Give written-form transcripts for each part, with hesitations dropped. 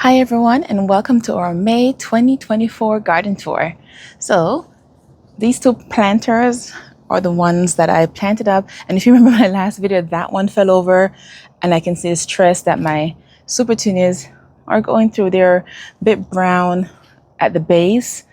Hi everyone, and welcome to our May 2024 garden tour. So these two planters are the ones that I planted up, and if you remember my last video, that one fell over and I can see the stress that my supertunias are going through. They're a bit brown at the base,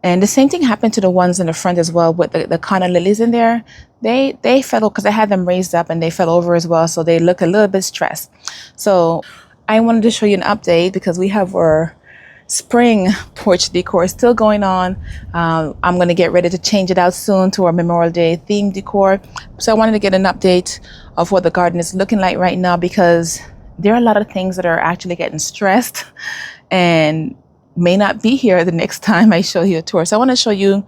and the same thing happened to the ones in the front as well with the Connor lilies in there. They fell because I had them raised up and they fell over as well, so they look a little bit stressed. So I wanted to show you an update because we have our spring porch decor still going on. I'm going to get ready to change it out soon to our Memorial Day theme decor. So I wanted to get an update of what the garden is looking like right now, because there are a lot of things that are actually getting stressed and may not be here the next time I show you a tour. So I want to show you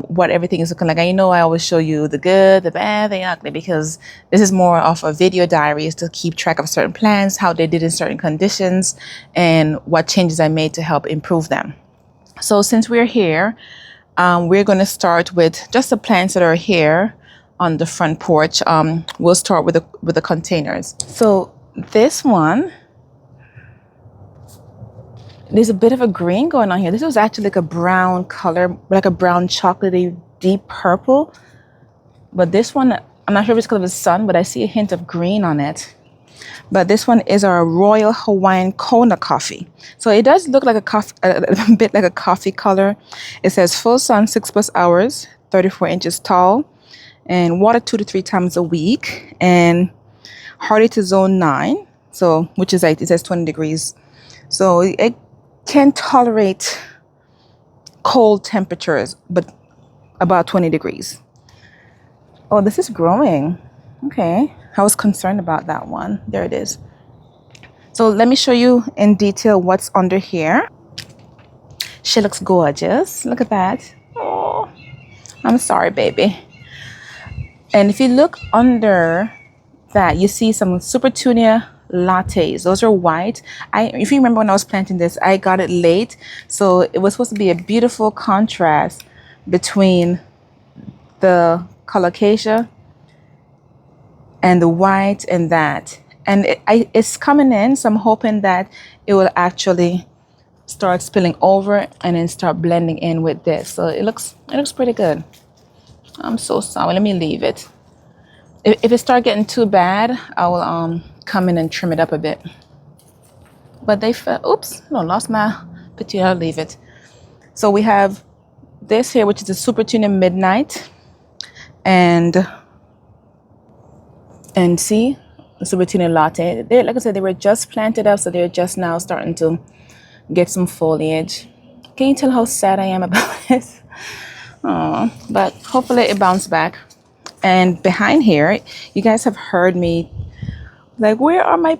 what everything is looking like. And you know, I always show you the good, the bad, the ugly, because this is more of a video diary, is to keep track of certain plants, how they did in certain conditions, and what changes I made to help improve them. So since we're here, we're going to start with just the plants that are here on the front porch. We'll start with the containers. So this one, there's a bit of a green going on here. This was actually like a brown color, like a brown chocolatey deep purple. But this one, I'm not sure if it's because of the sun, but I see a hint of green on it. But this one is our Royal Hawaiian Kona coffee. So it does look like a coffee, a bit like a coffee color. It says full sun 6+ hours, 34 inches tall, and water 2 to 3 times a week, and hardy to zone 9. So, which is like, it says 20 degrees. So it can tolerate cold temperatures, but about 20 degrees. Oh, this is growing. Okay. I was concerned about that one. There it is. So let me show you in detail what's under here. She looks gorgeous. Look at that. Oh, I'm sorry, baby. And if you look under that, you see some supertunia lattes. Those are white. If you remember when I was planting this, I got it late, so it was supposed to be a beautiful contrast between the colocasia and the white and that. And it's coming in, so I'm hoping that it will actually start spilling over and then start blending in with this. So it looks pretty good. I'm so sorry. Let me leave it. If it starts getting too bad, I will come in and trim it up a bit. But they fell. Oops, no, lost my petunia. I'll leave it. So we have this here, which is a Supertunia Midnight, and see the Supertunia Latte. They, like I said, they were just planted up, so they're just now starting to get some foliage. Can you tell how sad I am about this? Oh, but hopefully it bounced back. And behind here, you guys have heard me like, where are my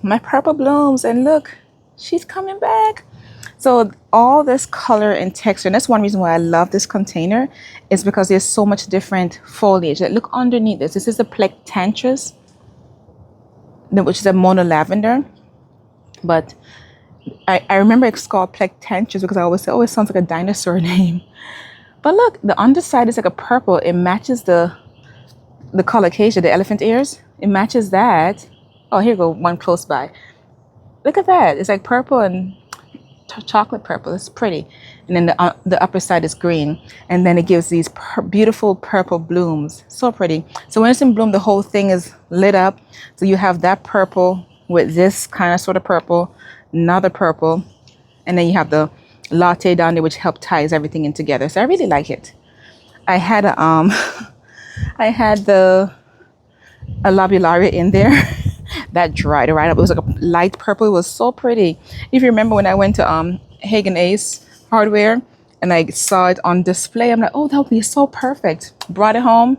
my purple blooms? And look, she's coming back. So all this color and texture, and that's one reason why I love this container, is because there's so much different foliage. Like, look underneath this. This is the plectanthrus, which is a mono lavender. But I remember it's called plectanthrus because I always say, oh, it sounds like a dinosaur name. But look, the underside is like a purple. It matches the colocasia, the elephant ears. It matches that. Oh, here we go, one close by. Look at that. It's like purple and chocolate purple. It's pretty. And then the upper side is green. And then it gives these beautiful purple blooms. So pretty. So when it's in bloom, the whole thing is lit up. So you have that purple with this kind of sort of purple, another purple, and then you have the latte down there, which help ties everything in together. So I really like it. I had a I had a lobularia in there that dried right up. It was like a light purple. It was so pretty. If you remember when I went to Hagen Ace Hardware and I saw it on display, I'm like, oh, that would be so perfect. Brought it home.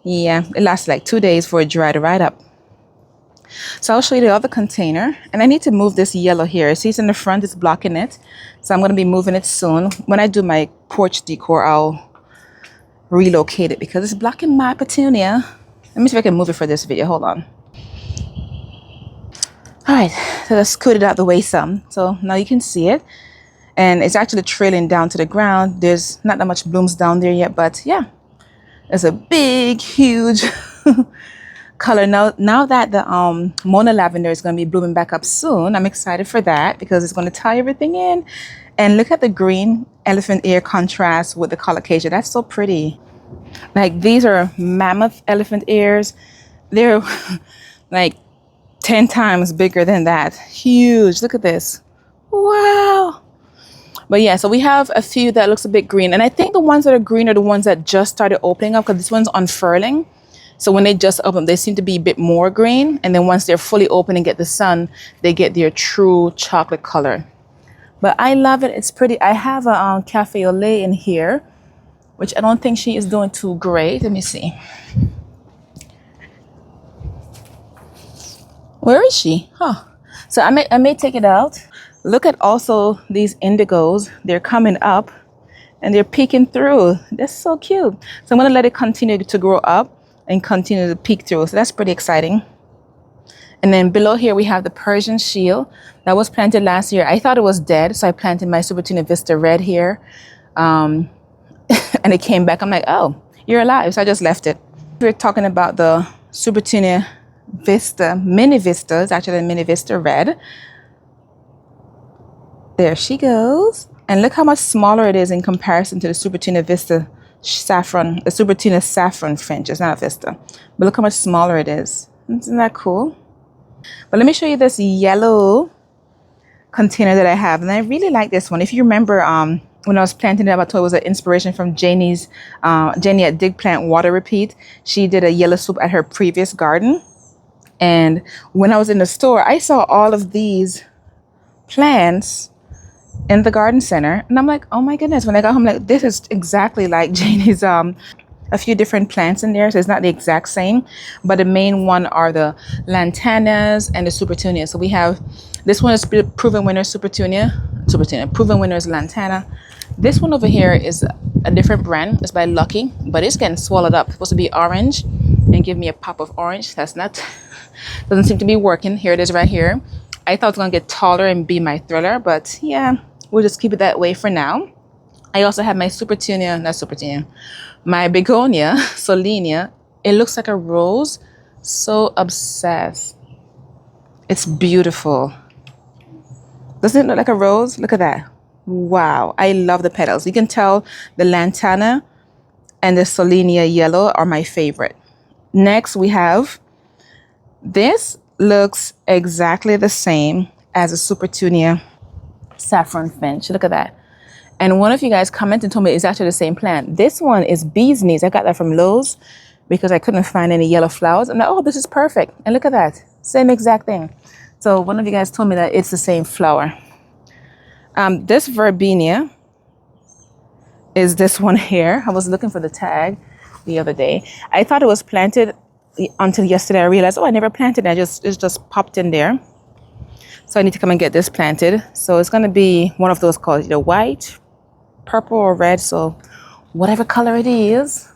Yeah, it lasted like 2 days before it dried right up. So I'll show you the other container, and I need to move this yellow here. See, it's in the front, it's blocking it. So I'm going to be moving it soon. When I do my porch decor, I'll relocate it because it's blocking my petunia. Let me see if I can move it for this video. Hold on. All right, so let's scoot it out the way some. So now you can see it, and it's actually trailing down to the ground. There's not that much blooms down there yet, but yeah, there's a big, huge color. Now that the Mona lavender is going to be blooming back up soon, I'm excited for that because it's going to tie everything in. And look at the green elephant ear contrast with the colocasia. That's so pretty. Like, these are mammoth elephant ears. They're like 10 times bigger than that. Huge. Look at this. Wow. But yeah, so we have a few that looks a bit green. And I think the ones that are green are the ones that just started opening up, because this one's unfurling. So when they just open, they seem to be a bit more green. And then once they're fully open and get the sun, they get their true chocolate color. But I love it. It's pretty. I have a cafe au lait in here, which I don't think she is doing too great. Let me see. Where is she? Huh. So I may take it out. Look at also these indigos. They're coming up and they're peeking through. That's so cute. So I'm going to let it continue to grow up and continue to peek through. So that's pretty exciting. And then below here, we have the Persian shield that was planted last year. I thought it was dead, so I planted my Supertunia Vista Red here. And it came back. I'm like, oh, you're alive. So I just left it. We're talking about the Supertunia Vista, Mini Vista. It's actually a Mini Vista Red. There she goes. And look how much smaller it is in comparison to the Supertunia Vista Saffron, the Supertunia Saffron Finch. It's not a Vista. But look how much smaller it is. Isn't that cool? But let me show you this yellow container that I have. And I really like this one. If you remember, when I was planting it, I told it was an inspiration from Janie at Dig Plant Water Repeat. She did a yellow soup at her previous garden. And when I was in the store, I saw all of these plants in the garden center. And I'm like, oh my goodness. When I got home, like, this is exactly like Janie's, a few different plants in there. So it's not the exact same, but the main one are the lantanas and the supertunias. So we have, this one is proven winner supertunia, proven winner is lantana. This one over here is a different brand. It's by Lucky, but it's getting swallowed up. It's supposed to be orange and give me a pop of orange. That's not, doesn't seem to be working. Here it is right here. I thought it was gonna get taller and be my thriller, but yeah, we'll just keep it that way for now. I also have my my begonia, Solenia. It looks like a rose. So obsessed. It's beautiful. Doesn't it look like a rose? Look at that. Wow. I love the petals. You can tell the lantana and the Solenia yellow are my favorite. Next, we have, this looks exactly the same as a Supertunia Saffron Finch. Look at that. And one of you guys commented and told me it's actually the same plant. This one is Bee's Knees. I got that from Lowe's because I couldn't find any yellow flowers. I'm like, oh, this is perfect. And look at that. Same exact thing. So one of you guys told me that it's the same flower. This Verbena is this one here. I was looking for the tag the other day. I thought it was planted until yesterday. I realized, oh, I never planted it. It's just popped in there. So I need to come and get this planted. So it's going to be one of those colors, either white, purple, or red. So whatever color it is,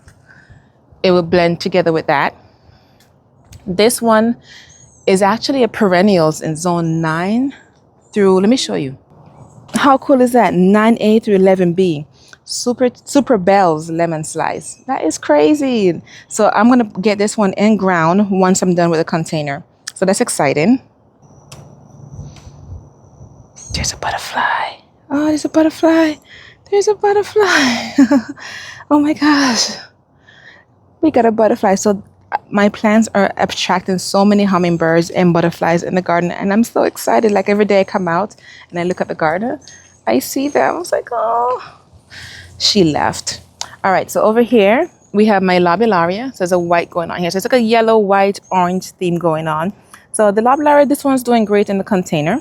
it will blend together with that. This one is actually a perennials in zone 9 through, let me show you. How cool is that? 9A through 11B. Super Bell's lemon slice. That is crazy. So I'm going to get this one in ground once I'm done with the container. So that's exciting. There's a butterfly. Oh, there's a butterfly. There's a butterfly. Oh my gosh. We got a butterfly. So my plants are attracting so many hummingbirds and butterflies in the garden. And I'm so excited. Like every day I come out and I look at the garden, I see them. I was like, oh, she left. All right. So over here, we have my lobellaria. So there's a white going on here. So it's like a yellow, white, orange theme going on. So the lobellaria, this one's doing great in the container.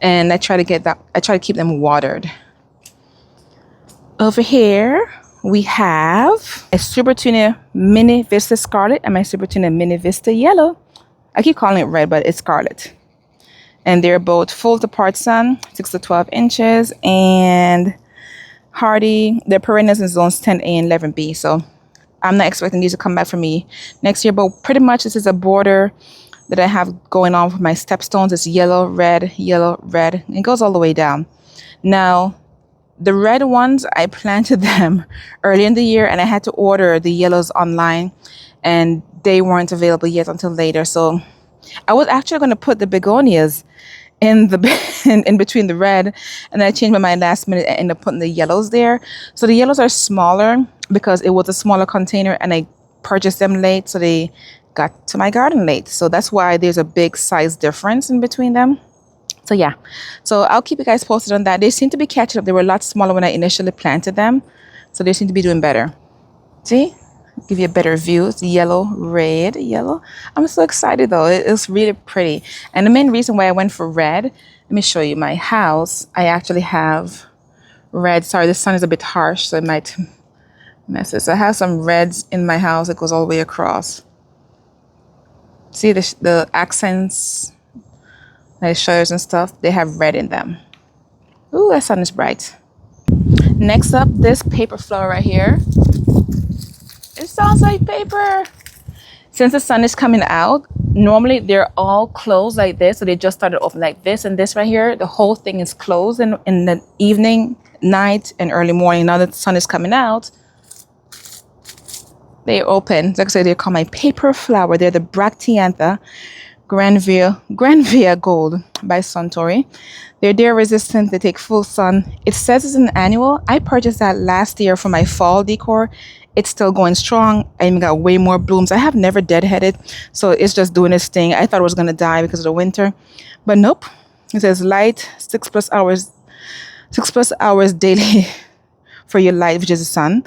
And I try to keep them watered. Over here, we have a Supertunia Mini Vista Scarlet and my Supertunia Mini Vista Yellow. I keep calling it red, but it's scarlet. And they're both full to part sun, 6 to 12 inches, and hardy. They're perennials in zones 10A and 11B. So I'm not expecting these to come back for me next year, but pretty much this is a border that I have going on with my stepstones. It's yellow, red, and it goes all the way down. Now, the red ones, I planted them early in the year and I had to order the yellows online, and they weren't available yet until later. So I was actually going to put the begonias in the in between the red, and I changed my mind last minute and ended up putting the yellows there. So the yellows are smaller because it was a smaller container and I purchased them late, so they got to my garden late. So that's why there's a big size difference in between them. So yeah, so I'll keep you guys posted on that. They seem to be catching up. They were a lot smaller when I initially planted them, so they seem to be doing better. See, give you a better view. It's yellow, red, yellow. I'm so excited though. It's really pretty. And the main reason why I went for red, let me show you my house. I actually have red. Sorry, the sun is a bit harsh, so it might mess it. So I have some reds in my house. It goes all the way across. See the accents, the shutters and stuff, they have red in them. Ooh, that sun is bright. Next up, this paper flower right here. It sounds like paper. Since the sun is coming out, normally they're all closed like this. So they just started off like this, and this right here, the whole thing is closed in the evening, night, and early morning. Now that the sun is coming out, they're open. Like I said, they're called my paper flower. They're the Bracteantha Granvia Gold by Suntory. They're dare resistant. They take full sun. It says it's an annual. I purchased that last year for my fall decor. It's still going strong. I even got way more blooms. I have never deadheaded, so it's just doing its thing. I thought it was going to die because of the winter, but nope. It says light 6+ hours daily for your light, which is the sun.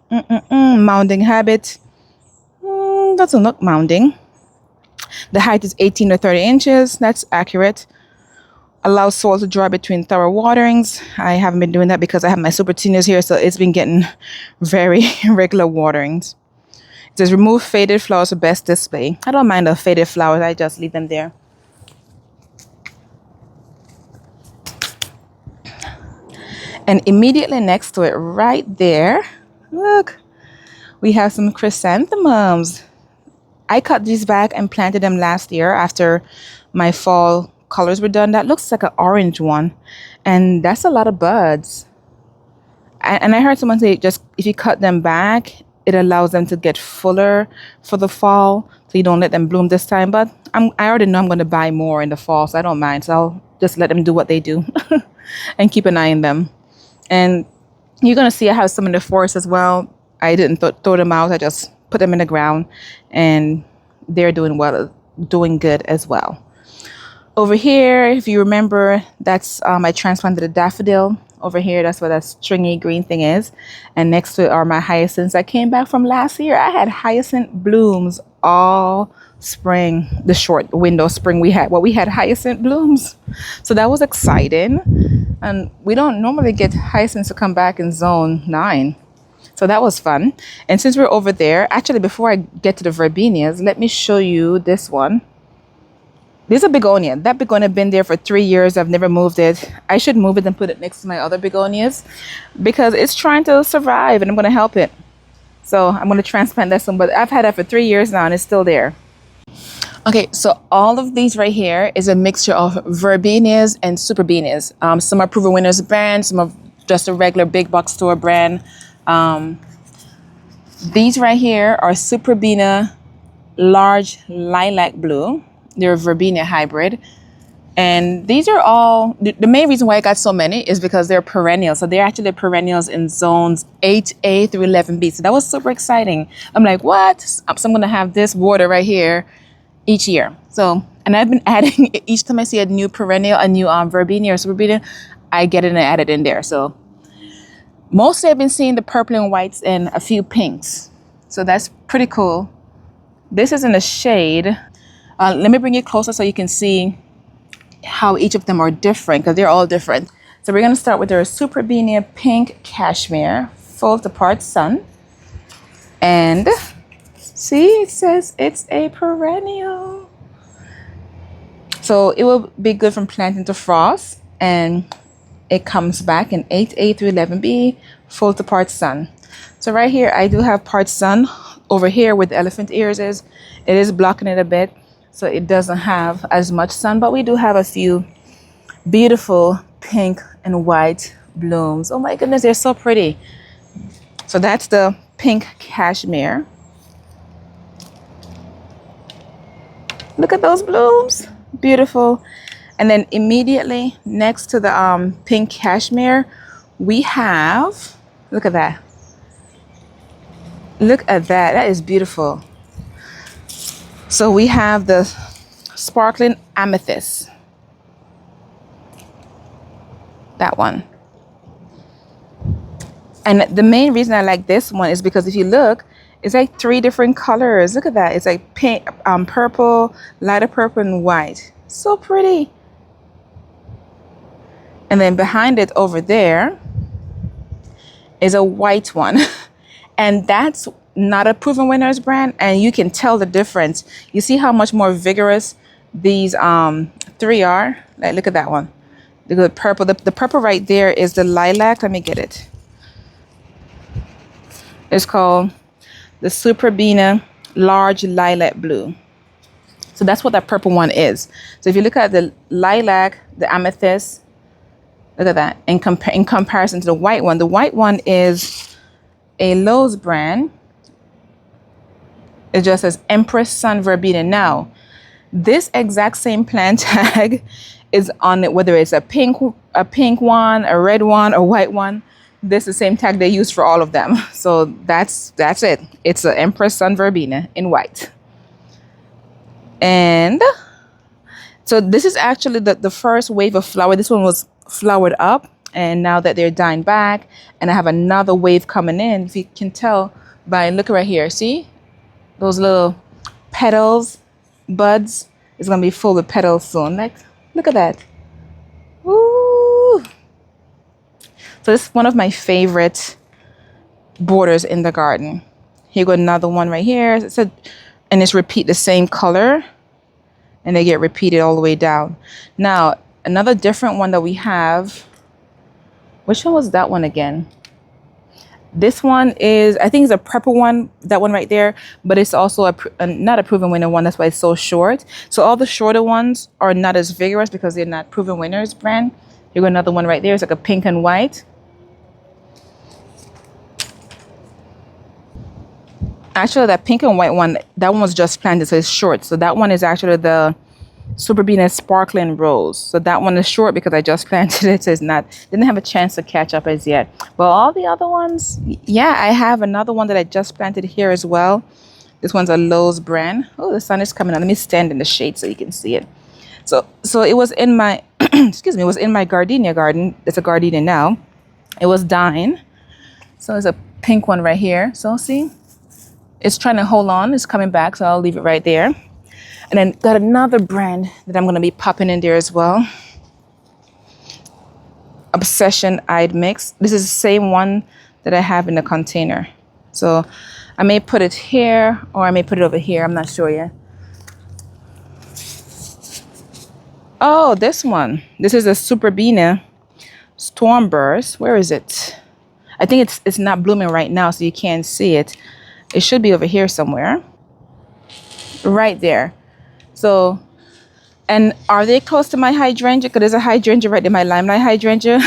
Mounding habit. Doesn't look mounding. The height is 18 to 30 inches. That's accurate. Allows soil to dry between thorough waterings. I haven't been doing that because I have my supertunias here, so it's been getting very regular waterings. It says remove faded flowers for best display. I don't mind the faded flowers. I just leave them there. And immediately next to it, right there, look, we have some chrysanthemums. I cut these back and planted them last year after my fall colors were done. That looks like an orange one, and that's a lot of buds. And I heard someone say just if you cut them back, it allows them to get fuller for the fall, so you don't let them bloom this time. But I already know I'm going to buy more in the fall, so I don't mind. So I'll just let them do what they do and keep an eye on them. And you're going to see I have some in the forest as well. I didn't throw them out. I just put them in the ground, and they're doing well, doing good as well. Over here, if you remember, that's I transplanted a daffodil. Over here, that's what that stringy green thing is. And next to it are my hyacinths. I came back from last year. I had hyacinth blooms all spring. The short window spring we had. Well, we had hyacinth blooms. So that was exciting. And we don't normally get hyacinths to come back in zone 9. So that was fun. And since we're over there, actually, before I get to the verbenias, let me show you this one. This is a begonia. That begonia been there for 3 years. I've never moved it. I should move it and put it next to my other begonias because it's trying to survive, and I'm going to help it. So I'm going to transplant that soon. But I've had that for 3 years now, and it's still there. Okay, so all of these right here is a mixture of verbenias and superbenias. Some are Proven Winners brand, some are just a regular big box store brand. These right here are Superbena large lilac blue. They're a verbena hybrid. And these are all, the main reason why I got so many is because they're perennials. So they're actually perennials in zones 8A through 11B. So that was super exciting. I'm like, what? So I'm going to have this water right here each year. So, and I've been adding, each time I see a new perennial, a new verbena or superbena, I get it and add it in there. So mostly I've been seeing the purple and whites and a few pinks. So that's pretty cool. This is in a shade. Let me bring it closer so you can see how each of them are different, because they're all different. So we're going to start with our Superbena Pink Cashmere, full to part sun. And see, it says it's a perennial. So it will be good from planting to frost. And it comes back in 8A through 11B, full to part sun. So right here, I do have part sun. Over here where the elephant ears is, it is blocking it a bit. So it doesn't have as much sun, but we do have a few beautiful pink and white blooms. Oh my goodness, they're so pretty. So that's the Pink Cashmere. Look at those blooms. Beautiful. And then immediately next to the pink cashmere, we have, look at that. Look at that. That is beautiful. So we have the sparkling amethyst. That one. And the main reason I like this one is because if you look, it's like 3 different colors. Look at that. It's like pink, purple, lighter purple, and white. So pretty. And then behind it over there is a white one. And that's not a Proven Winners brand. And you can tell the difference. You see how much more vigorous these 3 are? Like, look at that one. The purple. The purple right there is the lilac. Let me get it. It's called the Supertunias Large Lilac Blue. So that's what that purple one is. So if you look at the lilac, the amethyst, look at that. In comparison to the white one is a Lowe's brand. It just says Empress Sun Verbena. Now, this exact same plant tag is on it, whether it's a pink one, a red one, or white one. This is the same tag they use for all of them. So that's it. It's an Empress Sun Verbena in white. And so this is actually the first wave of flower. This one was flowered up, and now that they're dying back, and I have another wave coming in. If you can tell by looking right here, see those little petals, buds. It's gonna be full with petals soon. Like, look at that. Woo! So this is one of my favorite borders in the garden. Here go another one right here. It said, and it's repeat the same color, and they get repeated all the way down. Now, another different one that we have. Which one was that one again? This one is, I think it's a purple one, that one right there, but it's also not a Proven Winner one. That's why it's so short. So all the shorter ones are not as vigorous because they're not Proven Winners brand. Here go another one right there. It's like a pink and white. Actually, that pink and white one, that one was just planted, so it's short. So that one is actually the Supertunias Sparkling Rose. So that one is short because I just planted it. So it's not, didn't have a chance to catch up as yet. But all the other ones, yeah, I have another one that I just planted here as well. This one's a Lowe's brand. Oh, the sun is coming out. Let me stand in the shade so you can see it. So it was in my, excuse me, it was in my gardenia garden. It's a gardenia now. It was dying. So there's a pink one right here. So see, it's trying to hold on. It's coming back. So I'll leave it right there. And then got another brand that I'm going to be popping in there as well. Obsession Eyed Mix. This is the same one that I have in the container. So I may put it here or I may put it over here. I'm not sure yet. Oh, this one. This is a Supertunias Stormburst. Where is it? I think it's not blooming right now, so you can't see it. It should be over here somewhere. Right there. So, and are they close to my hydrangea? Because there's a hydrangea right there, my limelight hydrangea.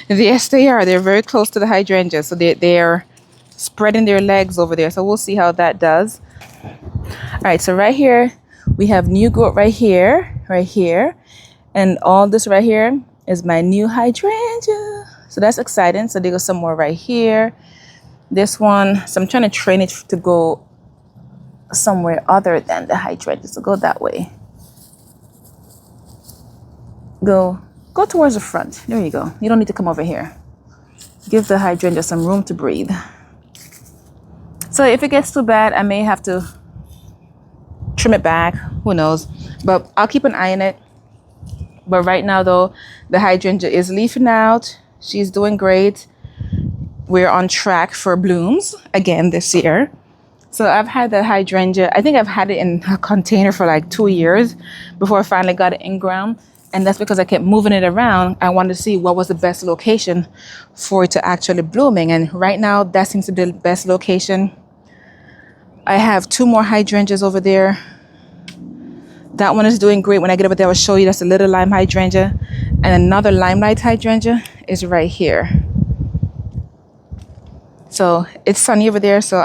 Yes, they are. They're very close to the hydrangea. So they're spreading their legs over there. So we'll see how that does. All right, so right here, we have new growth right here. And all this right here is my new hydrangea. So that's exciting. So they go somewhere right here. This one, so I'm trying to train it to go somewhere other than the hydrangea. So go that way. Go towards the front. There you go. You don't need to come over here. Give the hydrangea some room to breathe. So if it gets too bad, I may have to trim it back. Who knows? But I'll keep an eye on it. But right now, though, the hydrangea is leafing out. She's doing great. We're on track for blooms again this year. So I've had the hydrangea. I think I've had it in a container for like 2 years before I finally got it in ground. And that's because I kept moving it around. I wanted to see what was the best location for it to actually blooming. And right now, that seems to be the best location. I have 2 more hydrangeas over there. That one is doing great. When I get over there, I'll show you. That's a little lime hydrangea. And another limelight hydrangea is right here. So it's sunny over there, so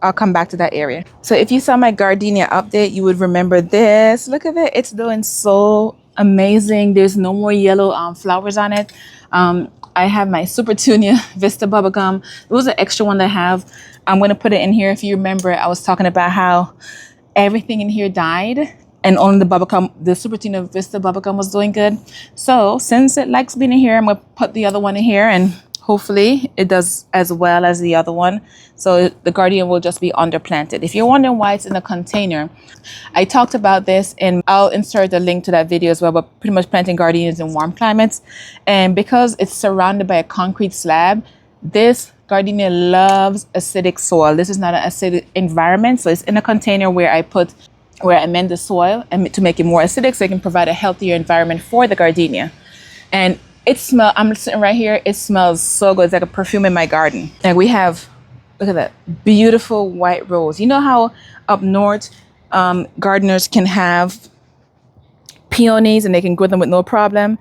I'll come back to that area. So if you saw my gardenia update, you would remember this. Look at it. It's doing so amazing. There's no more yellow flowers on it. I have my supertunia Vista bubblegum. It was an extra one that I have. I'm going to put it in here. If you remember, I was talking about how everything in here died and only the supertunia Vista bubblegum was doing good. So since it likes being in here, I'm going to put the other one in here, and hopefully it does as well as the other one. So the gardenia will just be underplanted. If you're wondering why it's in a container, I talked about this, and I'll insert a link to that video as well, but pretty much planting gardenias in warm climates. And because it's surrounded by a concrete slab, this gardenia loves acidic soil. This is not an acidic environment. So it's in a container where I amend the soil and to make it more acidic so it can provide a healthier environment for the gardenia. And I'm sitting right here. It smells so good. It's like a perfume in my garden. And we have, look at that, beautiful white rose. You know how up north, gardeners can have peonies and they can grow them with no problem.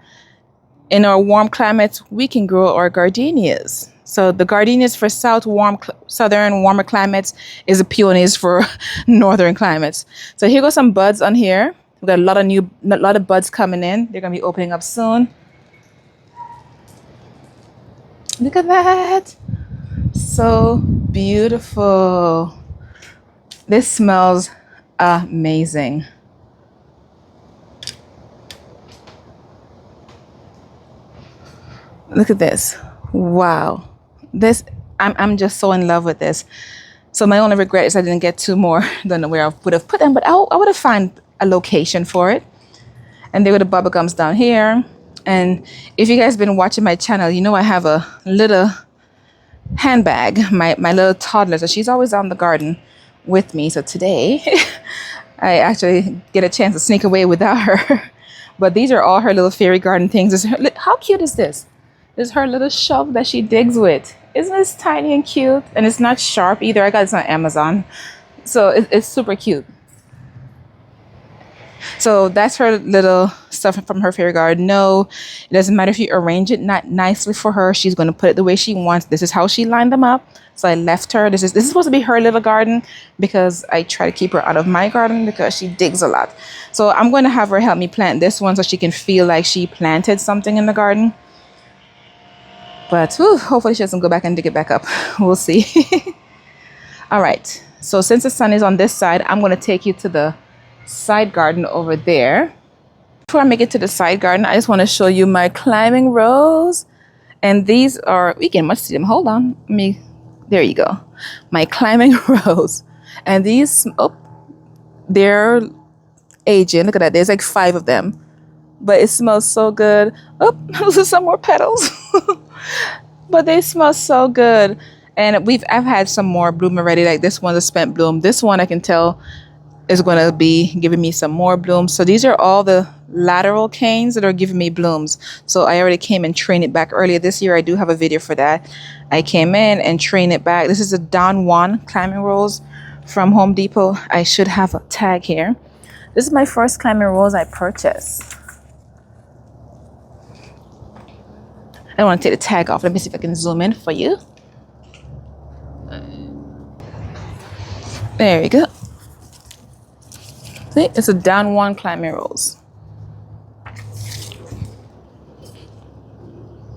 In our warm climates, we can grow our gardenias. So the gardenias for southern warmer climates is the peonies for northern climates. So here go some buds on here. We've got a lot of buds coming in. They're gonna be opening up soon. Look at that. So beautiful. This smells amazing. Look at this. Wow. I'm just so in love with this. So my only regret is I didn't get two more. Don't know where I would have put them, but I would have found a location for it. And there were the bubble gums down here. And if you guys been watching my channel, you know I have a little handbag, my little toddler. So she's always out in the garden with me. So today, I actually get a chance to sneak away without her. But these are all her little fairy garden things. How cute is this? This is her little shovel that she digs with. Isn't this tiny and cute? And it's not sharp either. I got this on Amazon. So it's super cute. So that's her little stuff from her fairy garden. No, it doesn't matter if you arrange it not nicely for her. She's going to put it the way she wants. This is how she lined them up. So I left her. This is supposed to be her little garden because I try to keep her out of my garden because she digs a lot. So I'm going to have her help me plant this one so she can feel like she planted something in the garden. But hopefully she doesn't go back and dig it back up. We'll see. All right. So since the sun is on this side, I'm going to take you to the side garden over there. Before I make it to the side garden, I just want to show you my climbing rose. And these are, we can much see them. Hold on. There you go. My climbing rose. And these, they're aging. Look at that. There's like 5 of them. But it smells so good. Those are some more petals. But they smell so good. And I've had some more bloom already. Like this one's a spent bloom. This one I can tell is going to be giving me some more blooms. So these are all the lateral canes that are giving me blooms. So I already came and trained it back earlier this year. I do have a video for that. I came in and trained it back. This is a Don Juan climbing rose from Home Depot. I should have a tag here. This is my first climbing rose I purchased. I want to take the tag off. Let me see if I can zoom in for you. There you go. See, it's a Don Juan climbing rose.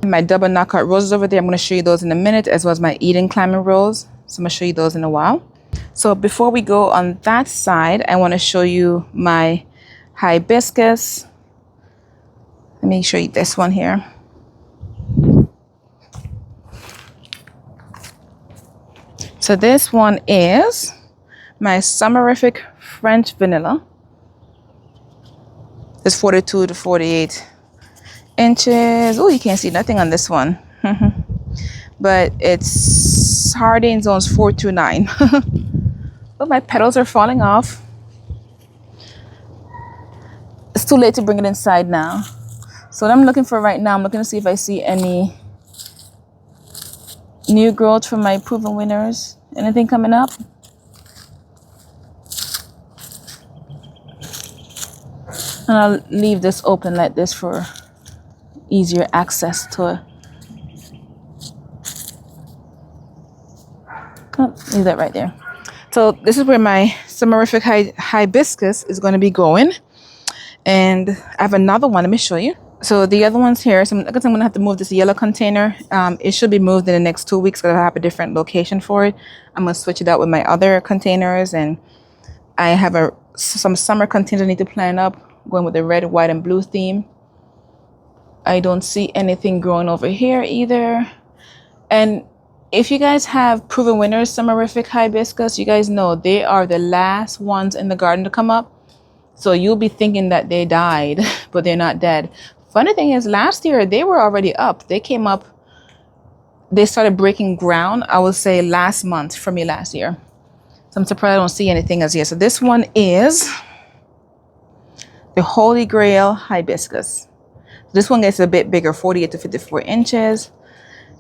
My double knockout roses over there, I'm going to show you those in a minute, as well as my Eden climbing rose. So I'm going to show you those in a while. So before we go on that side, I want to show you my hibiscus. Let me show you this one here. So this one is my Summerific French Vanilla. It's 42 to 48 inches. Oh, you can't see nothing on this one. But it's hardy zones 4 to 9. But my petals are falling off. It's too late to bring it inside now. So what I'm looking for right now, I'm looking to see if I see any new growth from my proven winners. Anything coming up? And I'll leave this open like this for easier access to it. Leave that right there. So this is where my summerific hibiscus is going to be going. And I have another one. Let me show you. So the other one's here. So I guess I'm going to have to move this yellow container. It should be moved in the next 2 weeks because I have a different location for it. I'm going to switch it out with my other containers. And I have some summer containers I need to plan up, going with the red, white, and blue theme. I don't see anything growing over here either. And if you guys have proven winners summerific hibiscus, you guys know they are the last ones in the garden to come up. So you'll be thinking that they died, but they're not dead. Funny thing is, last year they were already up. They came up, they started breaking ground, I would say last month for me last year. So I'm surprised I don't see anything as yet. So this one is the Holy Grail hibiscus. This one gets a bit bigger, 48 to 54 inches.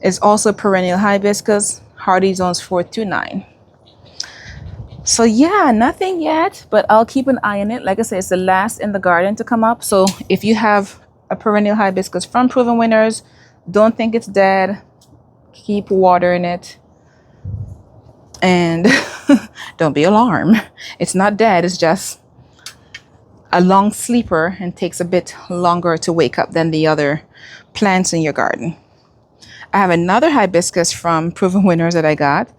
It's also perennial hibiscus, hardy zones 4 to 9. So yeah, nothing yet, but I'll keep an eye on it. Like I said, it's the last in the garden to come up. So if you have a perennial hibiscus from proven winners, don't think it's dead. Keep watering it. And don't be alarmed. It's not dead. It's just a long sleeper and takes a bit longer to wake up than the other plants in your garden. I have another hibiscus from proven winners that I got.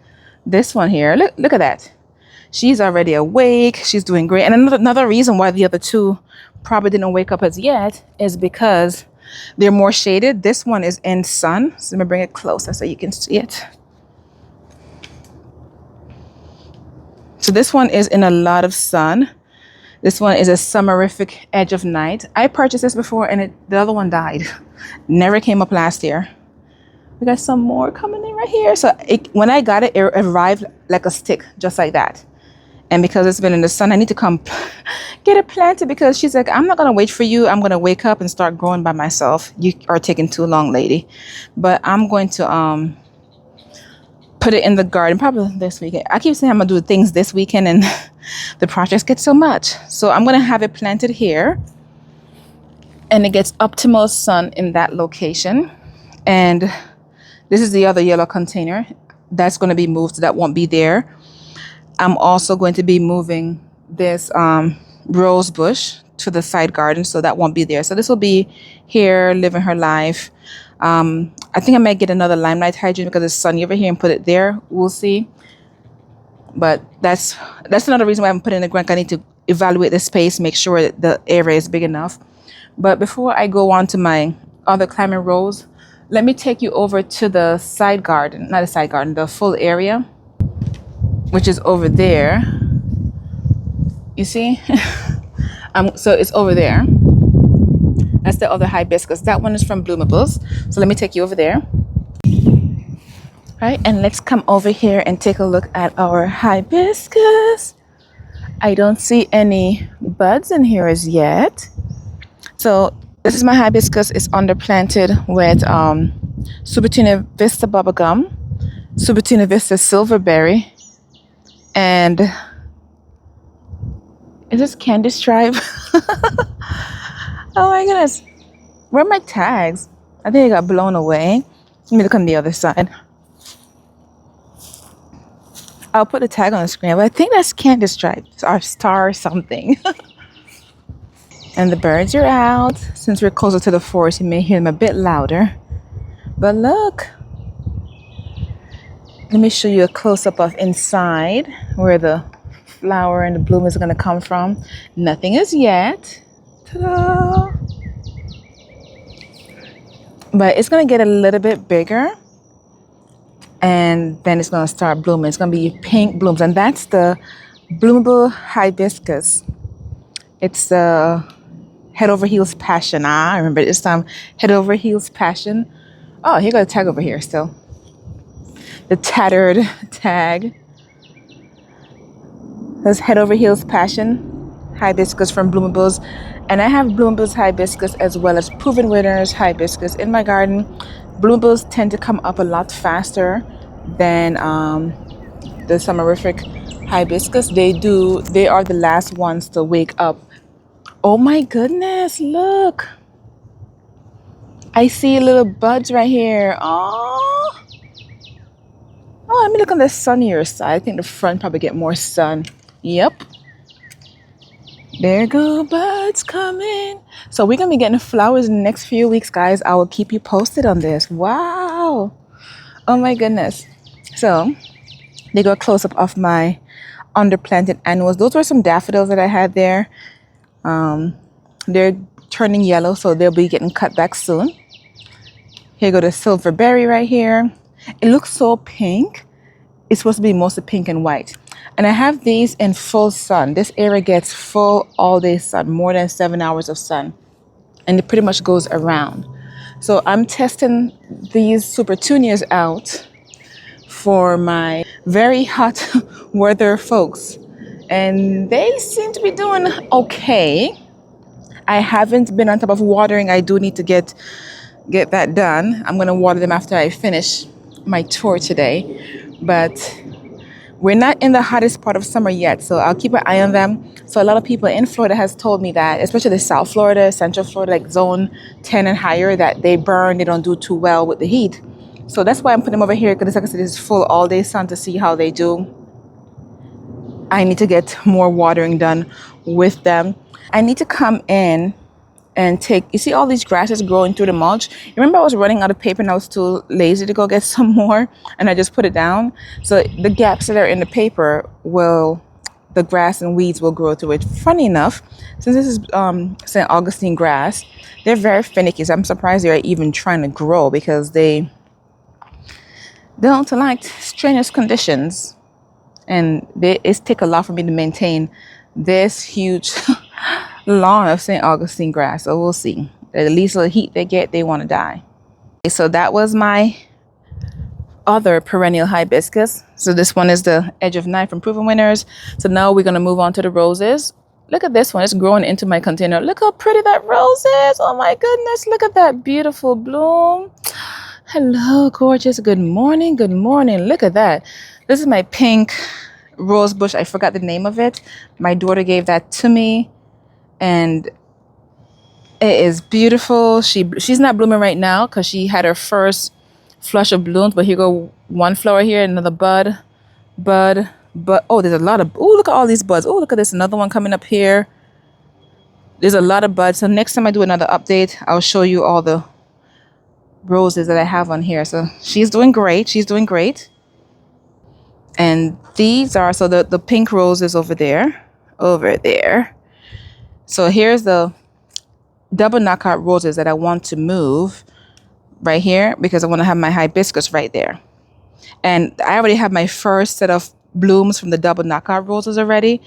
This one here, look at that. She's already awake. She's doing great. And another reason why the other two probably didn't wake up as yet is because they're more shaded. This one is in sun. So let me bring it closer so you can see it. So this one is in a lot of sun. This one is a summerific edge of night. I purchased this before and the other one died. Never came up last year. We got some more coming in right here. So when I got it, it arrived like a stick, just like that. And because it's been in the sun, I need to come get it planted because she's like, I'm not going to wait for you. I'm going to wake up and start growing by myself. You are taking too long, lady. But I'm going to put it in the garden probably this weekend. I keep saying I'm going to do things this weekend and the projects get so much. So I'm going to have it planted here. And it gets optimal sun in that location. And this is the other yellow container that's going to be moved. So that won't be there. I'm also going to be moving this rose bush to the side garden. So that won't be there. So this will be here living her life. I think I might get another limelight hydrangea because it's sunny over here and put it there. We'll see. But that's another reason why I'm putting in the ground. I need to evaluate the space, make sure that the area is big enough. But before I go on to my other climbing rose, let me take you over to the side garden, not the side garden, the full area, which is over there. You see? So it's over there. That's the other hibiscus. That one is from Bloomables. So let me take you over there. All right, and let's come over here and take a look at our hibiscus. I don't see any buds in here as yet. So this is my hibiscus. It's underplanted with Supertunia Vista bubblegum, Supertunia Vista silverberry, and is this candy stripe? Oh my goodness. Where are my tags? I think they got blown away. Let me look on the other side. I'll put the tag on the screen, but I think that's candy stripes or star or something. And the birds are out. Since we're closer to the forest, you may hear them a bit louder. But look. Let me show you a close-up of inside where the flower and the bloom is going to come from. Nothing as yet. Ta-da! But it's going to get a little bit bigger. And then it's going to start blooming. It's going to be pink blooms. And that's the bloomable hibiscus. It's the Head Over Heels Passion. I remember this time. Head Over Heels Passion. Oh, here got a tag over here still. The tattered tag. That's Head Over Heels Passion hibiscus from Bloomables. And I have Bloomables hibiscus as well as Proven Winners hibiscus in my garden. Bloomables tend to come up a lot faster than the summerific hibiscus. They are the last ones to wake up. Oh my goodness, look. I see little buds right here. Oh, let let me look on the sunnier side. I think the front probably get more sun. Yep. There go buds coming. So we're gonna be getting flowers in the next few weeks, guys. I will keep you posted on this. Wow. Oh my goodness. So they go a close up of my underplanted annuals. Those were some daffodils that I had there. They're turning yellow, so they'll be getting cut back soon. Here go the silverberry right here. It looks so pink. It's supposed to be mostly pink and white. And I have these in full sun. This area gets full all day sun, more than 7 hours of sun. And it pretty much goes around. So I'm testing these supertunias out for my very hot weather folks. And they seem to be doing okay. I haven't been on top of watering. I do need to get that done. I'm going to water them after I finish my tour today. But we're not in the hottest part of summer yet, so I'll keep an eye on them. So a lot of people in Florida has told me that, especially South Florida, Central Florida, like zone 10 and higher, that they burn, they don't do too well with the heat. So that's why I'm putting them over here, because like I said, it's full all day sun to see how they do. I need to get more watering done with them. I need to come in and you see all these grasses growing through the mulch. Remember, I was running out of paper and I was too lazy to go get some more, and I just put it down. So the gaps that are in the paper the grass and weeds will grow through it. Funny enough, since this is St. Augustine grass, they're very finicky. So I'm surprised they're even trying to grow, because they don't like strenuous conditions. And it's take a lot for me to maintain this huge lawn of St. Augustine grass. So we'll see. At least the heat they get, they want to die. Okay, so that was my other perennial hibiscus. So this one is the Edge of Night from Proven Winners. So now we're going to move on to the roses. Look at this one. It's growing into my container. Look how pretty that rose is. Oh my goodness. Look at that beautiful bloom. Hello, gorgeous. Good morning. Good morning. Look at that. This is my pink rose bush. I forgot the name of it. My daughter gave that to me, and it is beautiful. She's not blooming right now because she had her first flush of blooms, but here go one flower here, another bud. Oh, there's a lot of, oh, look at all these buds. Oh, look at this, another one coming up here. There's a lot of buds. So next time I do another update, I'll show you all the roses that I have on here. So she's doing great. She's doing great. And these are, so the pink roses over there. So here's the double knockout roses that I want to move right here, because I want to have my hibiscus right there. And I already have my first set of blooms from the double knockout roses already.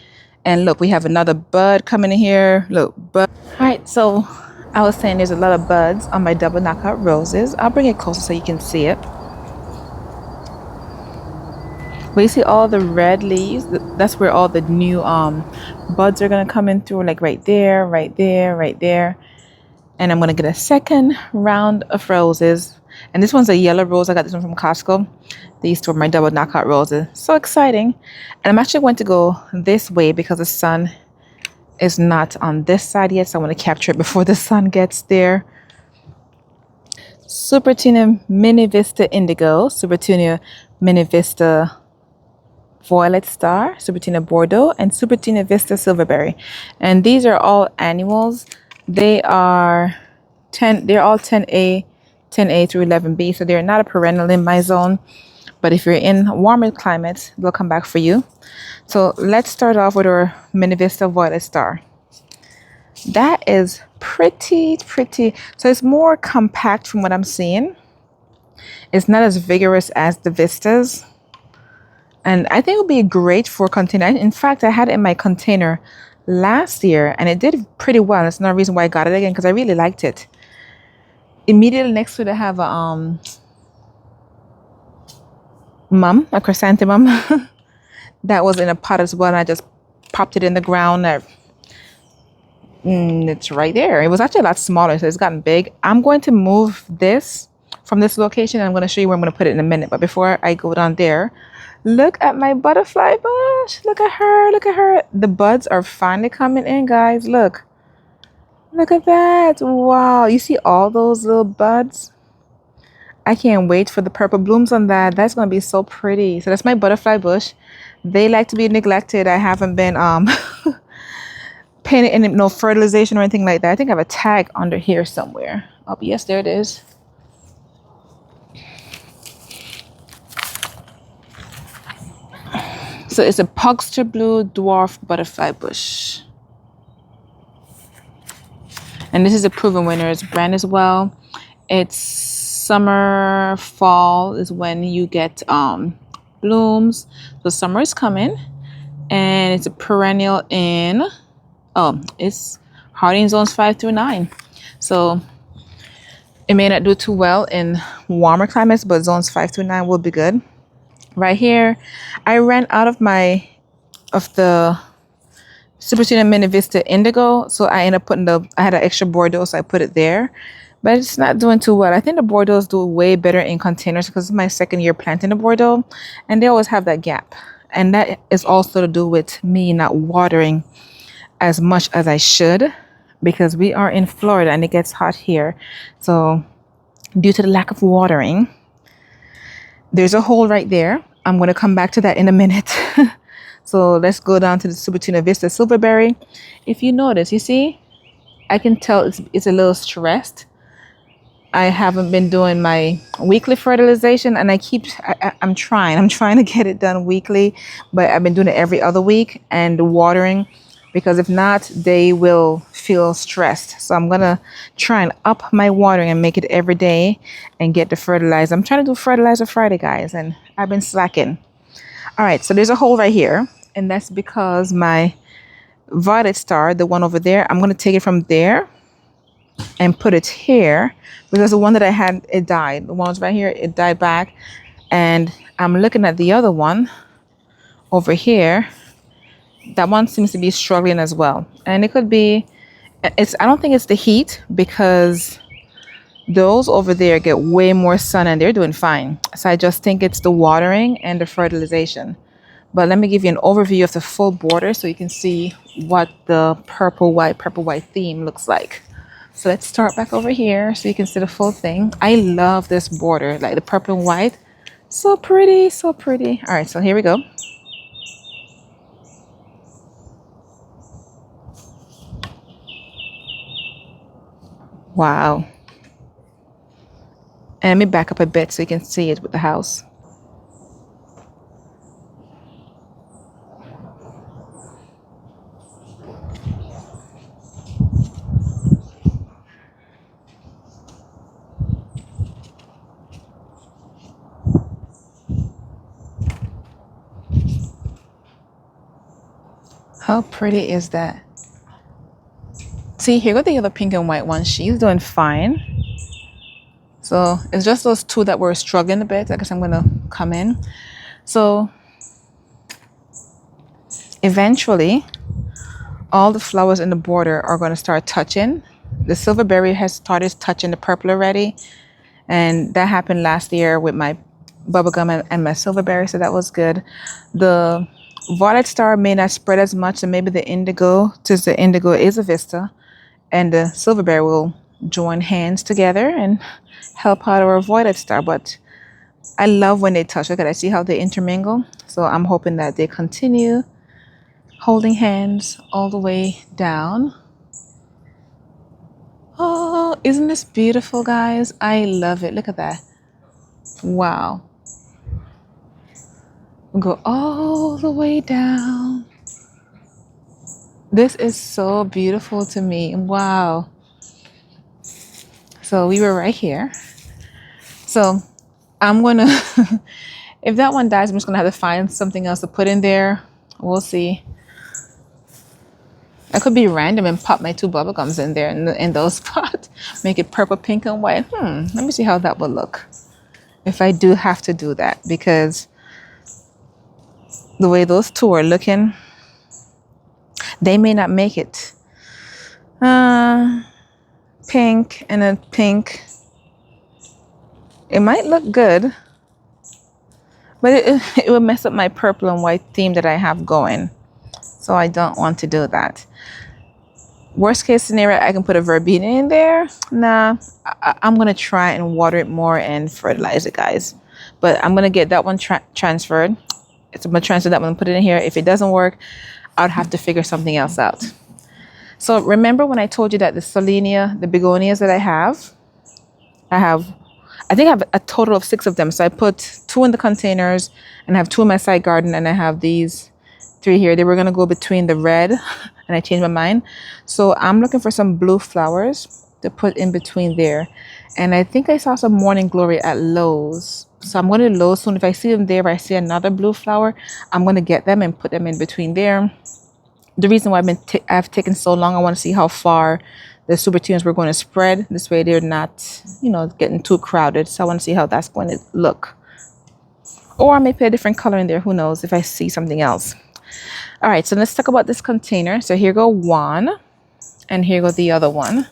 And look, we have another bud coming in here. Look, bud. All right, so I was saying there's a lot of buds on my double knockout roses. I'll bring it closer so you can see it. But you see all the red leaves? That's where all the new buds are going to come in through, like right there, right there, right there. And I'm going to get a second round of roses. And this one's a yellow rose. I got this one from Costco. These two are my double knockout roses. So exciting. And I'm actually going to go this way because the sun is not on this side yet. So I want to capture it before the sun gets there. Supertunia Mini Vista Indigo, Supertunia Mini Vista Violet Star, Supertunia Bordeaux, and Supertunia Vista Silverberry. And these are all annuals. They are they're all 10A through 11B, so they're not a perennial in my zone. But if you're in warmer climates, they'll come back for you. So let's start off with our Mini Vista Violet Star. That is pretty. So it's more compact from what I'm seeing. It's not as vigorous as the Vistas. And I think it would be great for container. In fact, I had it in my container last year and it did pretty well. That's another reason why I got it again, because I really liked it. Immediately next to it, I have a a chrysanthemum that was in a pot as well. And I just popped it in the ground. It's right there. It was actually a lot smaller, so it's gotten big. I'm going to move this from this location. And I'm going to show you where I'm going to put it in a minute. But before I go down there, look at my butterfly bush. Look at her. Look at her. The buds are finally coming in, guys. Look. Look at that. Wow. You see all those little buds? I can't wait for the purple blooms on that. That's going to be so pretty. So that's my butterfly bush. They like to be neglected. I haven't been painted any no fertilization or anything like that. I think I have a tag under here somewhere. Oh, yes, there it is. So it's a Pugster Blue Dwarf Butterfly Bush. And this is a proven winner. It's brand as well. It's summer, fall is when you get blooms. So summer is coming. And it's a perennial in, it's hardy in zones 5 through 9. So it may not do too well in warmer climates, but zones 5 through 9 will be good. Right here, I ran out of the Supertunia Mini Vista Indigo, so I ended up putting I had an extra Bordeaux, so I put it there. But it's not doing too well. I think the Bordeaux do way better in containers because it's my second year planting the Bordeaux, and they always have that gap. And that is also to do with me not watering as much as I should because we are in Florida and it gets hot here. So due to the lack of watering, there's a hole right there. I'm going to come back to that in a minute. So let's go down to the Supertunia Vista Silverberry. If you notice, you see, I can tell it's a little stressed. I haven't been doing my weekly fertilization, and I'm trying to get it done weekly, but I've been doing it every other week and watering, because if not, they will feel stressed. So I'm gonna try and up my watering and make it every day and get the fertilizer. I'm trying to do fertilizer Friday, guys, and I've been slacking. All right, so there's a hole right here, and that's because my Violet Star, the one over there, I'm gonna take it from there and put it here, because the one that I had, it died. The ones right here, it died back. And I'm looking at the other one over here. That one seems to be struggling as well. And it could be, I don't think it's the heat, because those over there get way more sun and they're doing fine. So I just think it's the watering and the fertilization. But let me give you an overview of the full border so you can see what the purple white theme looks like. So let's start back over here so you can see the full thing. I love this border, like the purple and white. So pretty, so pretty. All right, so here we go. Wow. And let me back up a bit so you can see it with the house. How pretty is that? See, here got the other pink and white one. She's doing fine. So it's just those two that were struggling a bit. I guess I'm gonna come in. So eventually, all the flowers in the border are gonna start touching. The silverberry has started touching the purple already, and that happened last year with my bubblegum and my silverberry, so that was good. The Violet Star may not spread as much, and maybe the indigo, since the indigo is a vista, and the silverberry will join hands together and help out our Violet Star. But I love when they touch. Look at, I see how they intermingle. So I'm hoping that they continue holding hands all the way down. Oh, isn't this beautiful, guys? I love it. Look at that. Wow. We'll go all the way down. This is so beautiful to me. Wow. So we were right here. So I'm gonna, if that one dies, I'm just gonna have to find something else to put in there. We'll see. I could be random and pop my two bubblegums in there in those spots. Make it purple, pink, and white. Let me see how that would look if I do have to do that, because the way those two are looking, they may not make it. Pink and a pink. It might look good, but it would mess up my purple and white theme that I have going. So I don't want to do that. Worst case scenario, I can put a verbena in there. Nah, I'm gonna try and water it more and fertilize it, guys. But I'm gonna get that one transferred. I'm gonna transfer that one and put it in here. If it doesn't work, I'd have to figure something else out. So remember when I told you that the solenia, the begonias that I think I have a total of 6 of them. So I put 2 in the containers and I have 2 in my side garden, and I have these 3 here. They were gonna go between the red and I changed my mind. So I'm looking for some blue flowers to put in between there. And I think I saw some morning glory at Lowe's. So I'm going to Lowe's soon. If I see them there, if I see another blue flower, I'm going to get them and put them in between there. The reason why I've taken so long, I want to see how far the supertunias were going to spread. This way they're not, getting too crowded. So I want to see how that's going to look. Or I may put a different color in there. Who knows if I see something else. All right, so let's talk about this container. So here go one, and here go the other one.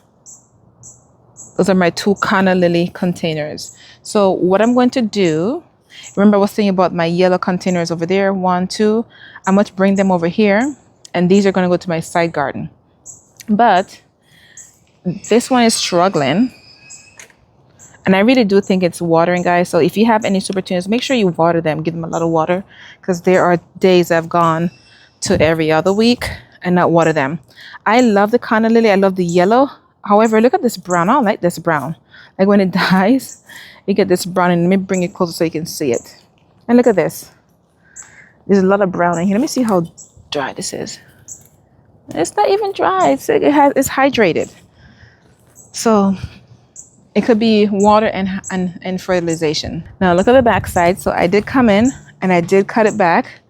Those are my 2 Canna Lily containers. So what I'm going to do, remember I was saying about my yellow containers over there, 1, 2. I'm going to bring them over here, and these are going to go to my side garden. But this one is struggling, and I really do think it's watering, guys. So if you have any supertunias, make sure you water them. Give them a lot of water, because there are days I've gone to every other week and not water them. I love the Canna Lily. I love the yellow. However, look at this brown. I don't like this brown. Like when it dies, you get this brown. And let me bring it closer so you can see it. And look at this. There's a lot of brown in here. Let me see how dry this is. It's not even dry. It's hydrated. So it could be water and fertilization. Now look at the back side. So I did come in and I did cut it back.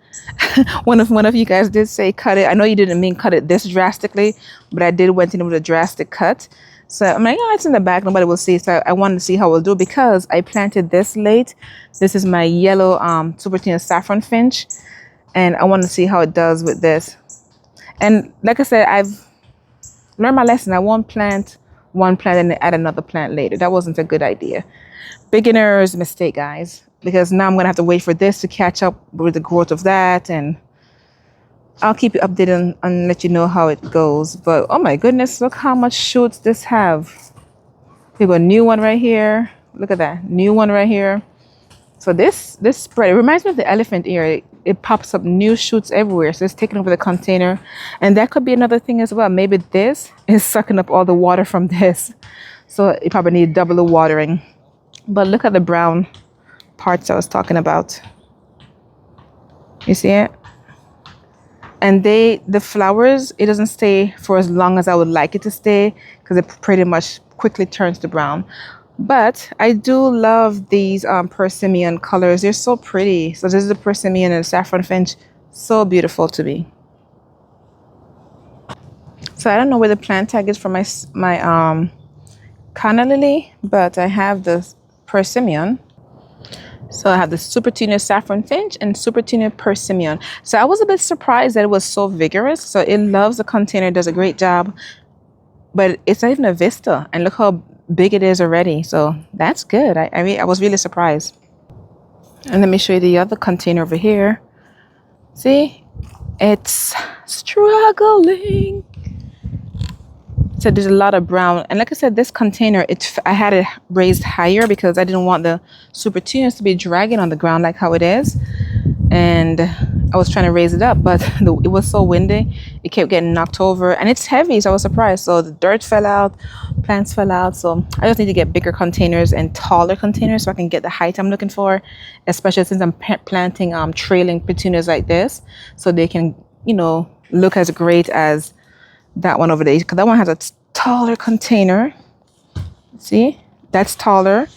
one of you guys did say cut it. I know you didn't mean cut it this drastically, but I did went in with a drastic cut. So I'm like, it's in the back, nobody will see. So I wanted to see how we'll do, because I planted this late. This is my yellow supertunia saffron finch, and I want to see how it does with this. And like I said, I've learned my lesson. I won't plant one plant and then add another plant later. That wasn't a good idea. Beginner's mistake, guys. Because now I'm going to have to wait for this to catch up with the growth of that. And I'll keep you updated and let you know how it goes. But oh my goodness, look how much shoots this have. We got a new one right here. Look at that. New one right here. So this spread, it reminds me of the elephant ear. It pops up new shoots everywhere. So it's taking over the container. And that could be another thing as well. Maybe this is sucking up all the water from this. So you probably need double the watering. But look at the brown parts I was talking about. You see it? And the flowers, it doesn't stay for as long as I would like it to stay, because it pretty much quickly turns to brown. But I do love these persimmon colors. They're so pretty. So this is the persimmon and saffron finch. So beautiful to me. So I don't know where the plant tag is for my Canna Lily, but I have the persimmon. So I have the supertunia saffron finch and supertunia persimmon. So I was a bit surprised that it was so vigorous. So it loves the container, does a great job, but it's not even a vista. And look how big it is already. So that's good. I was really surprised. And let me show you the other container over here. See, it's struggling. So there's a lot of brown, and like I said, this container, I had it raised higher because I didn't want the supertunias to be dragging on the ground like how it is. And I was trying to raise it up, but it was so windy, it kept getting knocked over, and it's heavy, so I was surprised. So the dirt fell out, plants fell out. So I just need to get bigger containers and taller containers so I can get the height I'm looking for, especially since I'm planting trailing petunias like this, so they can, look as great as that one over there, because that one has a taller container. See, that's taller,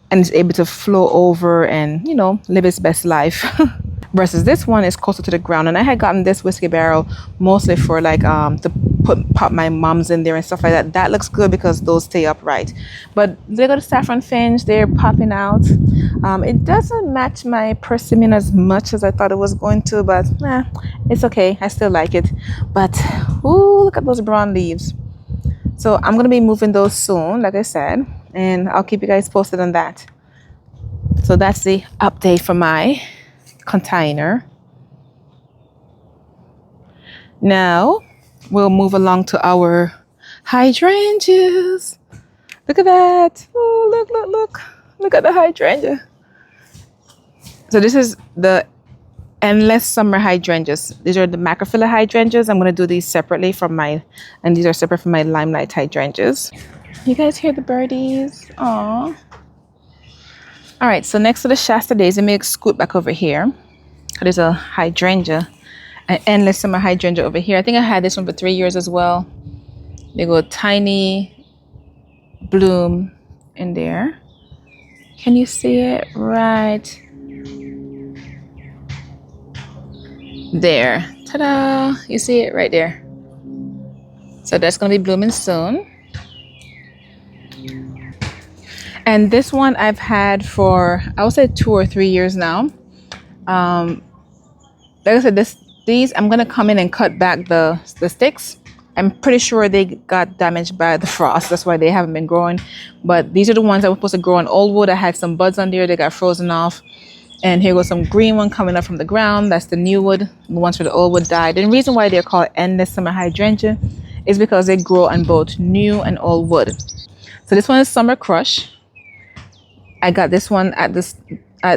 and it's able to flow over and live its best life. Versus this one is closer to the ground. And I had gotten this whiskey barrel mostly for like to pop my mums in there and stuff like that. That looks good because those stay upright. But they got the saffron finch, they're popping out. It doesn't match my persimmon as much as I thought it was going to, but it's okay. I still like it. But ooh, look at those brown leaves. So I'm going to be moving those soon, like I said, and I'll keep you guys posted on that. So that's the update for my container. Now, we'll move along to our hydrangeas. Look at that. Oh, look, look, look. Look at the hydrangea. So this is the endless summer hydrangeas. These are the macrophylla hydrangeas. I'm going to do these separately from my, and these are separate from my limelight hydrangeas. You guys hear the birdies? Aw. All right, so next to the Shasta daisy, let me scoot back over here. There's a hydrangea, an endless summer hydrangea over here. I think I had this one for 3 years as well. They go tiny bloom in there. Can you see it? Right there. Ta-da! You see it right there. So that's going to be blooming soon. And this one I've had for, I would say 2 or 3 years now. Like I said, these I'm going to come in and cut back the sticks. I'm pretty sure they got damaged by the frost. That's why they haven't been growing. But these are the ones that were supposed to grow in old wood. I had some buds on there. They got frozen off. And here goes some green one coming up from the ground. That's the new wood. The ones for the old wood died. And the reason why they're called endless summer hydrangea is because they grow on both new and old wood. So this one is Summer Crush. I got this one at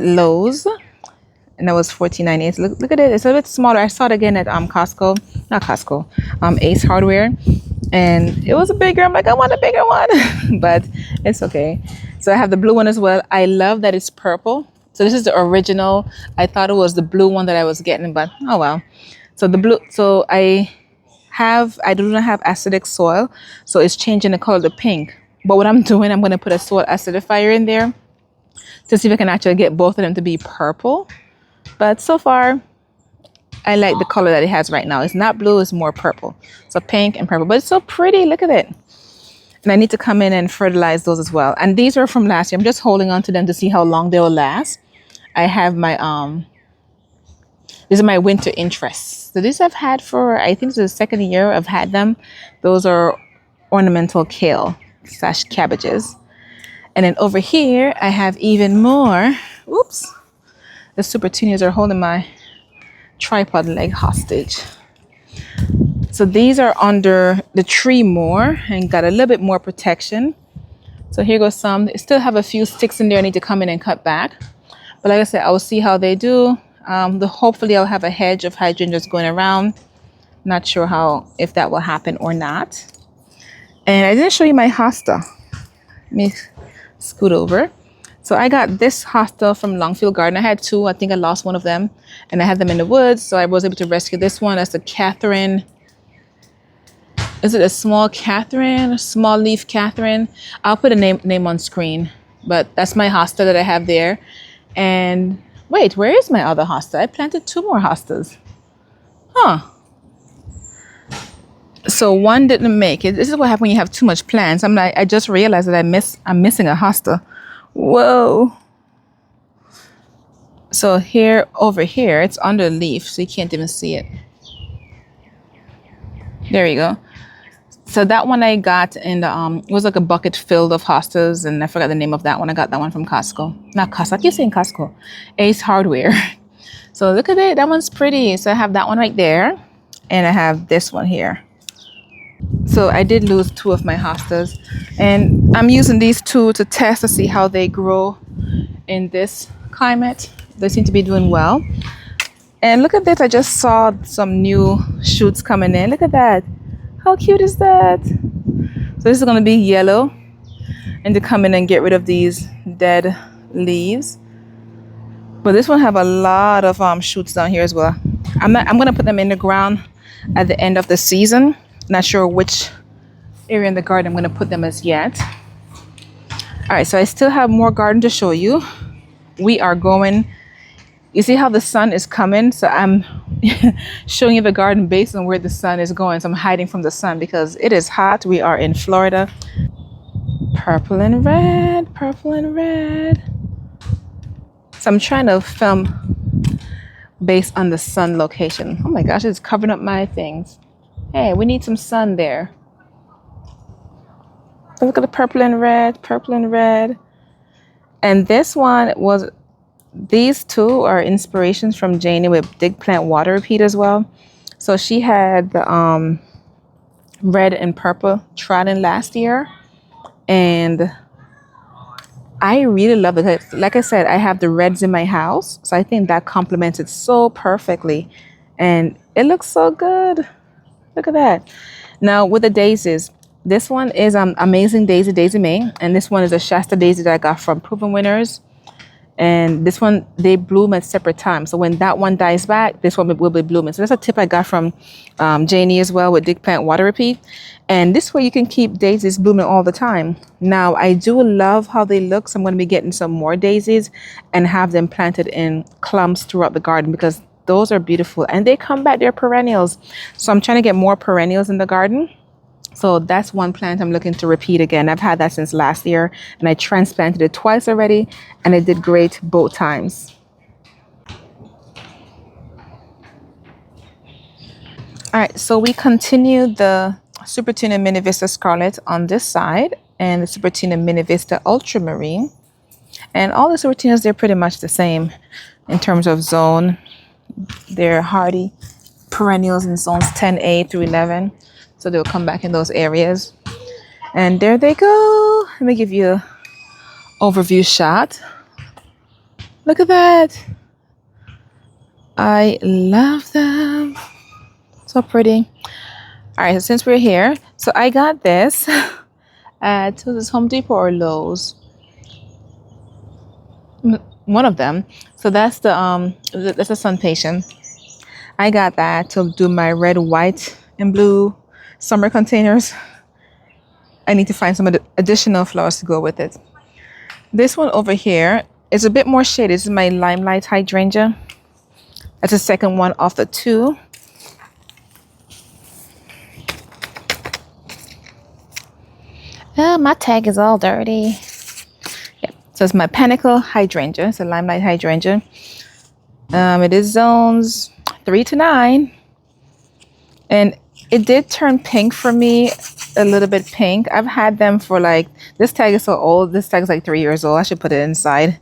Lowe's, and that was $14.98. Look at it; it's a bit smaller. I saw it again at Costco, not Costco, Ace Hardware, and it was a bigger. I'm like, I want a bigger one, but it's okay. So I have the blue one as well. I love that it's purple. So this is the original. I thought it was the blue one that I was getting, but oh well. So the blue. So I do not have acidic soil, so it's changing the color to pink. But what I'm doing, I'm going to put a soil acidifier in there to see if I can actually get both of them to be purple. But so far, I like the color that it has right now. It's not blue, it's more purple. So pink and purple, but it's so pretty. Look at it. And I need to come in and fertilize those as well. And these are from last year. I'm just holding on to them to see how long they will last. I have my, these are my winter interests. So these I've had for, I think this is the second year I've had them. Those are ornamental kale / cabbages. And then over here, I have even more. Oops. The supertunias are holding my tripod leg hostage. So these are under the tree more and got a little bit more protection. So here goes some. They still have a few sticks in there I need to come in and cut back. But like I said, I will see how they do. Hopefully I'll have a hedge of hydrangeas going around. Not sure if that will happen or not. And I didn't show you my hosta. Let me scoot over. So I got this hosta from Longfield Garden. I had 2. I think I lost one of them. And I had them in the woods. So I was able to rescue this one. That's the Catherine. Is it a small Catherine? Small leaf Catherine? I'll put a name on screen. But that's my hosta that I have there. And wait, where is my other hosta? I planted 2 more hostas. Huh. So one didn't make it. This is what happens when you have too much plants. I just realized that I'm missing a hosta. Whoa. So over here, it's under the leaf, so you can't even see it. There you go. So that one I got in the, it was like a bucket filled of hostas, and I forgot the name of that one. I got that one from Costco. Not Costco, I keep saying Costco. Ace Hardware. So look at it, that one's pretty. So I have that one right there, and I have this one here. So I did lose 2 of my hostas, and I'm using these 2 to test to see how they grow in this climate. They seem to be doing well. And look at this, I just saw some new shoots coming in. Look at that. How cute is that? So this is going to be yellow, and to come in and get rid of these dead leaves. But this one have a lot of shoots down here as well. I'm going to put them in the ground at the end of the season. Not sure which area in the garden I'm going to put them as yet. All right, so I still have more garden to show you. We are going, you see how the sun is coming? So I'm showing you the garden based on where the sun is going. So I'm hiding from the sun because it is hot. We are in Florida. Purple and red, purple and red. So I'm trying to film based on the sun location. Oh my gosh, it's covering up my things. Hey, we need some sun there. Look at the purple and red, purple and red. And this one was, these 2 are inspirations from Janie with Dig Plant Water Repeat as well. So she had the red and purple trotting last year, and I really love it. Like I said, I have the reds in my house, so I think that complements it so perfectly, and it looks so good. Look at that. Now with the daisies, this one is Amazing Daisy, Daisy May, and this one is a Shasta daisy that I got from Proven Winners. And this one, they bloom at separate times. So when that one dies back, this one will be blooming. So that's a tip I got from Janie as well with Dig Plant Water Repeat. And this way you can keep daisies blooming all the time. Now, I do love how they look. So I'm going to be getting some more daisies and have them planted in clumps throughout the garden because those are beautiful. And they come back, they're perennials. So I'm trying to get more perennials in the garden. So that's one plant I'm looking to repeat again. I've had that since last year and I transplanted it twice already and it did great both times. All right, so we continue the Supertunia Mini Vista Scarlet on this side and the Supertunia Mini Vista Ultramarine. And all the Supertunias, they're pretty much the same in terms of zone. They're hardy perennials in zones 10A through 11. So they'll come back in those areas. And there they go. Let me give you an overview shot. Look at that. I love them. So pretty. All right, so since we're here, so I got this at this Home Depot or Lowe's. One of them. So that's the Sun Patient. I got that to do my red, white, and blue summer containers. I need to find some additional flowers to go with it. This one over here is a bit more shaded. This is my Limelight hydrangea. That's the second one off the two. Oh, my tag is all dirty. Yeah, so it's my Pinnacle hydrangea. It's a Limelight hydrangea. It is zones 3 to 9. And it did turn pink for me, a little bit pink. I've had them for like, this tag is so old. This tag is like 3 years old. I should put it inside.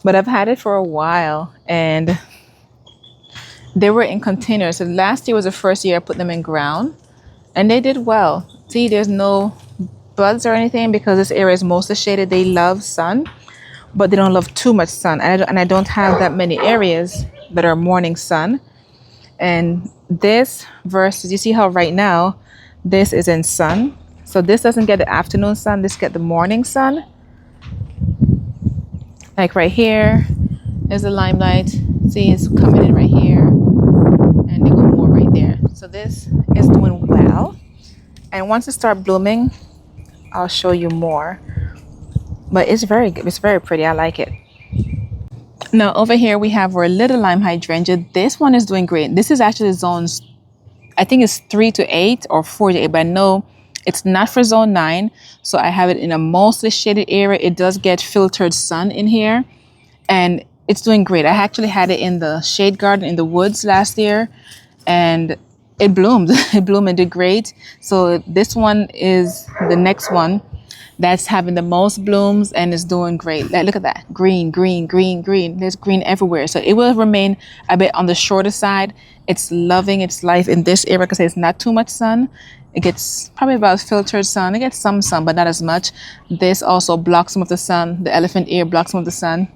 But I've had it for a while and they were in containers. So last year was the first year I put them in ground and they did well. See, there's no buds or anything because this area is mostly shaded. They love sun, but they don't love too much sun. And I don't have that many areas that are morning sun. And this versus, you see how right now this is in sun, so this doesn't get the afternoon sun, this get the morning sun. Like right here is the Limelight. See, it's coming in right here and they go more right there. So this is doing well, and once it start blooming I'll show you more, but it's very good. It's very pretty. I like it. Now over here we have our Little Lime hydrangea. This one is doing great. This is actually zones, I think it's 3 to 8 or 4 to 8, but no, it's not for zone 9. So I have it in a mostly shaded area. It does get filtered sun in here and it's doing great. I actually had it in the shade garden in the woods last year and it bloomed. It bloomed and did great. So this one is the next one that's having the most blooms and is doing great. Like, look at that. Green, green, green, green. There's green everywhere. So it will remain a bit on the shorter side. It's loving its life in this area because it's not too much sun. It gets probably about filtered sun. It gets some sun, but not as much. This also blocks some of the sun. The elephant ear blocks some of the sun.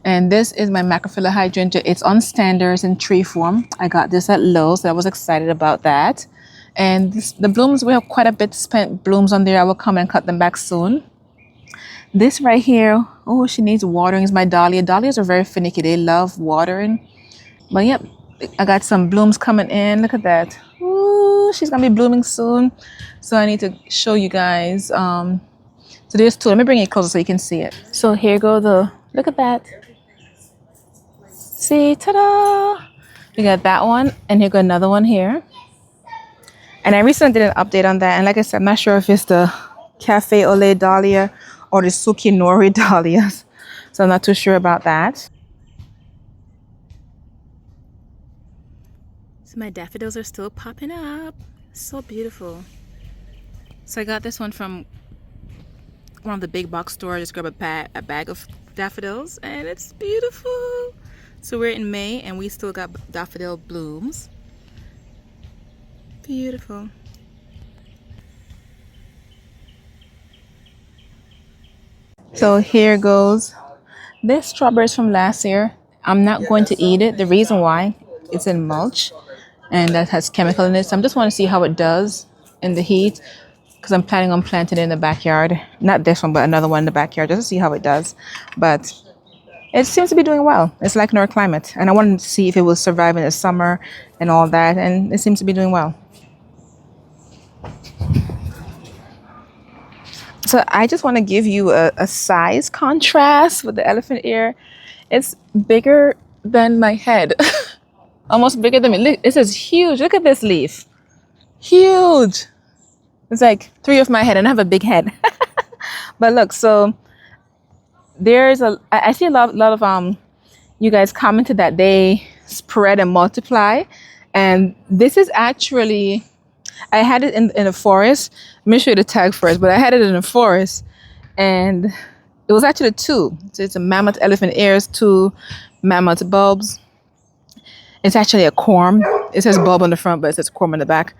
And this is my Macrophylla hydrangea. It's on standards in tree form. I got this at Lowe's, so I was excited about that. And the blooms, we have quite a bit spent blooms on there. I will come and cut them back soon. This right here, oh, she needs watering, is my dahlia. Dahlias are very finicky. They love watering. But yep, I got some blooms coming in. Look at that. Ooh, she's going to be blooming soon. So I need to show you guys. So there's two. Let me bring it closer so you can see it. So here go the, look at that. See, ta-da! We got that one, and here go another one here. And I recently did an update on that. And like I said, I'm not sure if it's the Cafe Ole Dahlia or the Sukinori Dahlias. So I'm not too sure about that. So my daffodils are still popping up. So beautiful. So I got this one from one of the big box stores. I just grabbed a bag of daffodils and it's beautiful. So we're in May and we still got daffodil blooms. Beautiful. So here goes this strawberries from last year. I'm not going to eat it. The reason why, it's in mulch and that has chemical in it. So I just want to see how it does in the heat because I'm planning on planting it in the backyard. Not this one, but another one in the backyard just to see how it does. But it seems to be doing well. It's like our climate. And I wanted to see if it will survive in the summer and all that. And it seems to be doing well. So I just want to give you a size contrast with the elephant ear. It's bigger than my head. Almost bigger than me. Look, this is huge. Look at this leaf. Huge. It's like 3 of my head and I have a big head. But look, so there's I see a lot of you guys commented that they spread and multiply. And this is actually, I had it in a forest. Let me show you the tag first, but I had it in a forest and it was actually 2. So it's a mammoth elephant ears, 2 mammoth bulbs. It's actually a corm. It says bulb on the front, but it says corm on the back.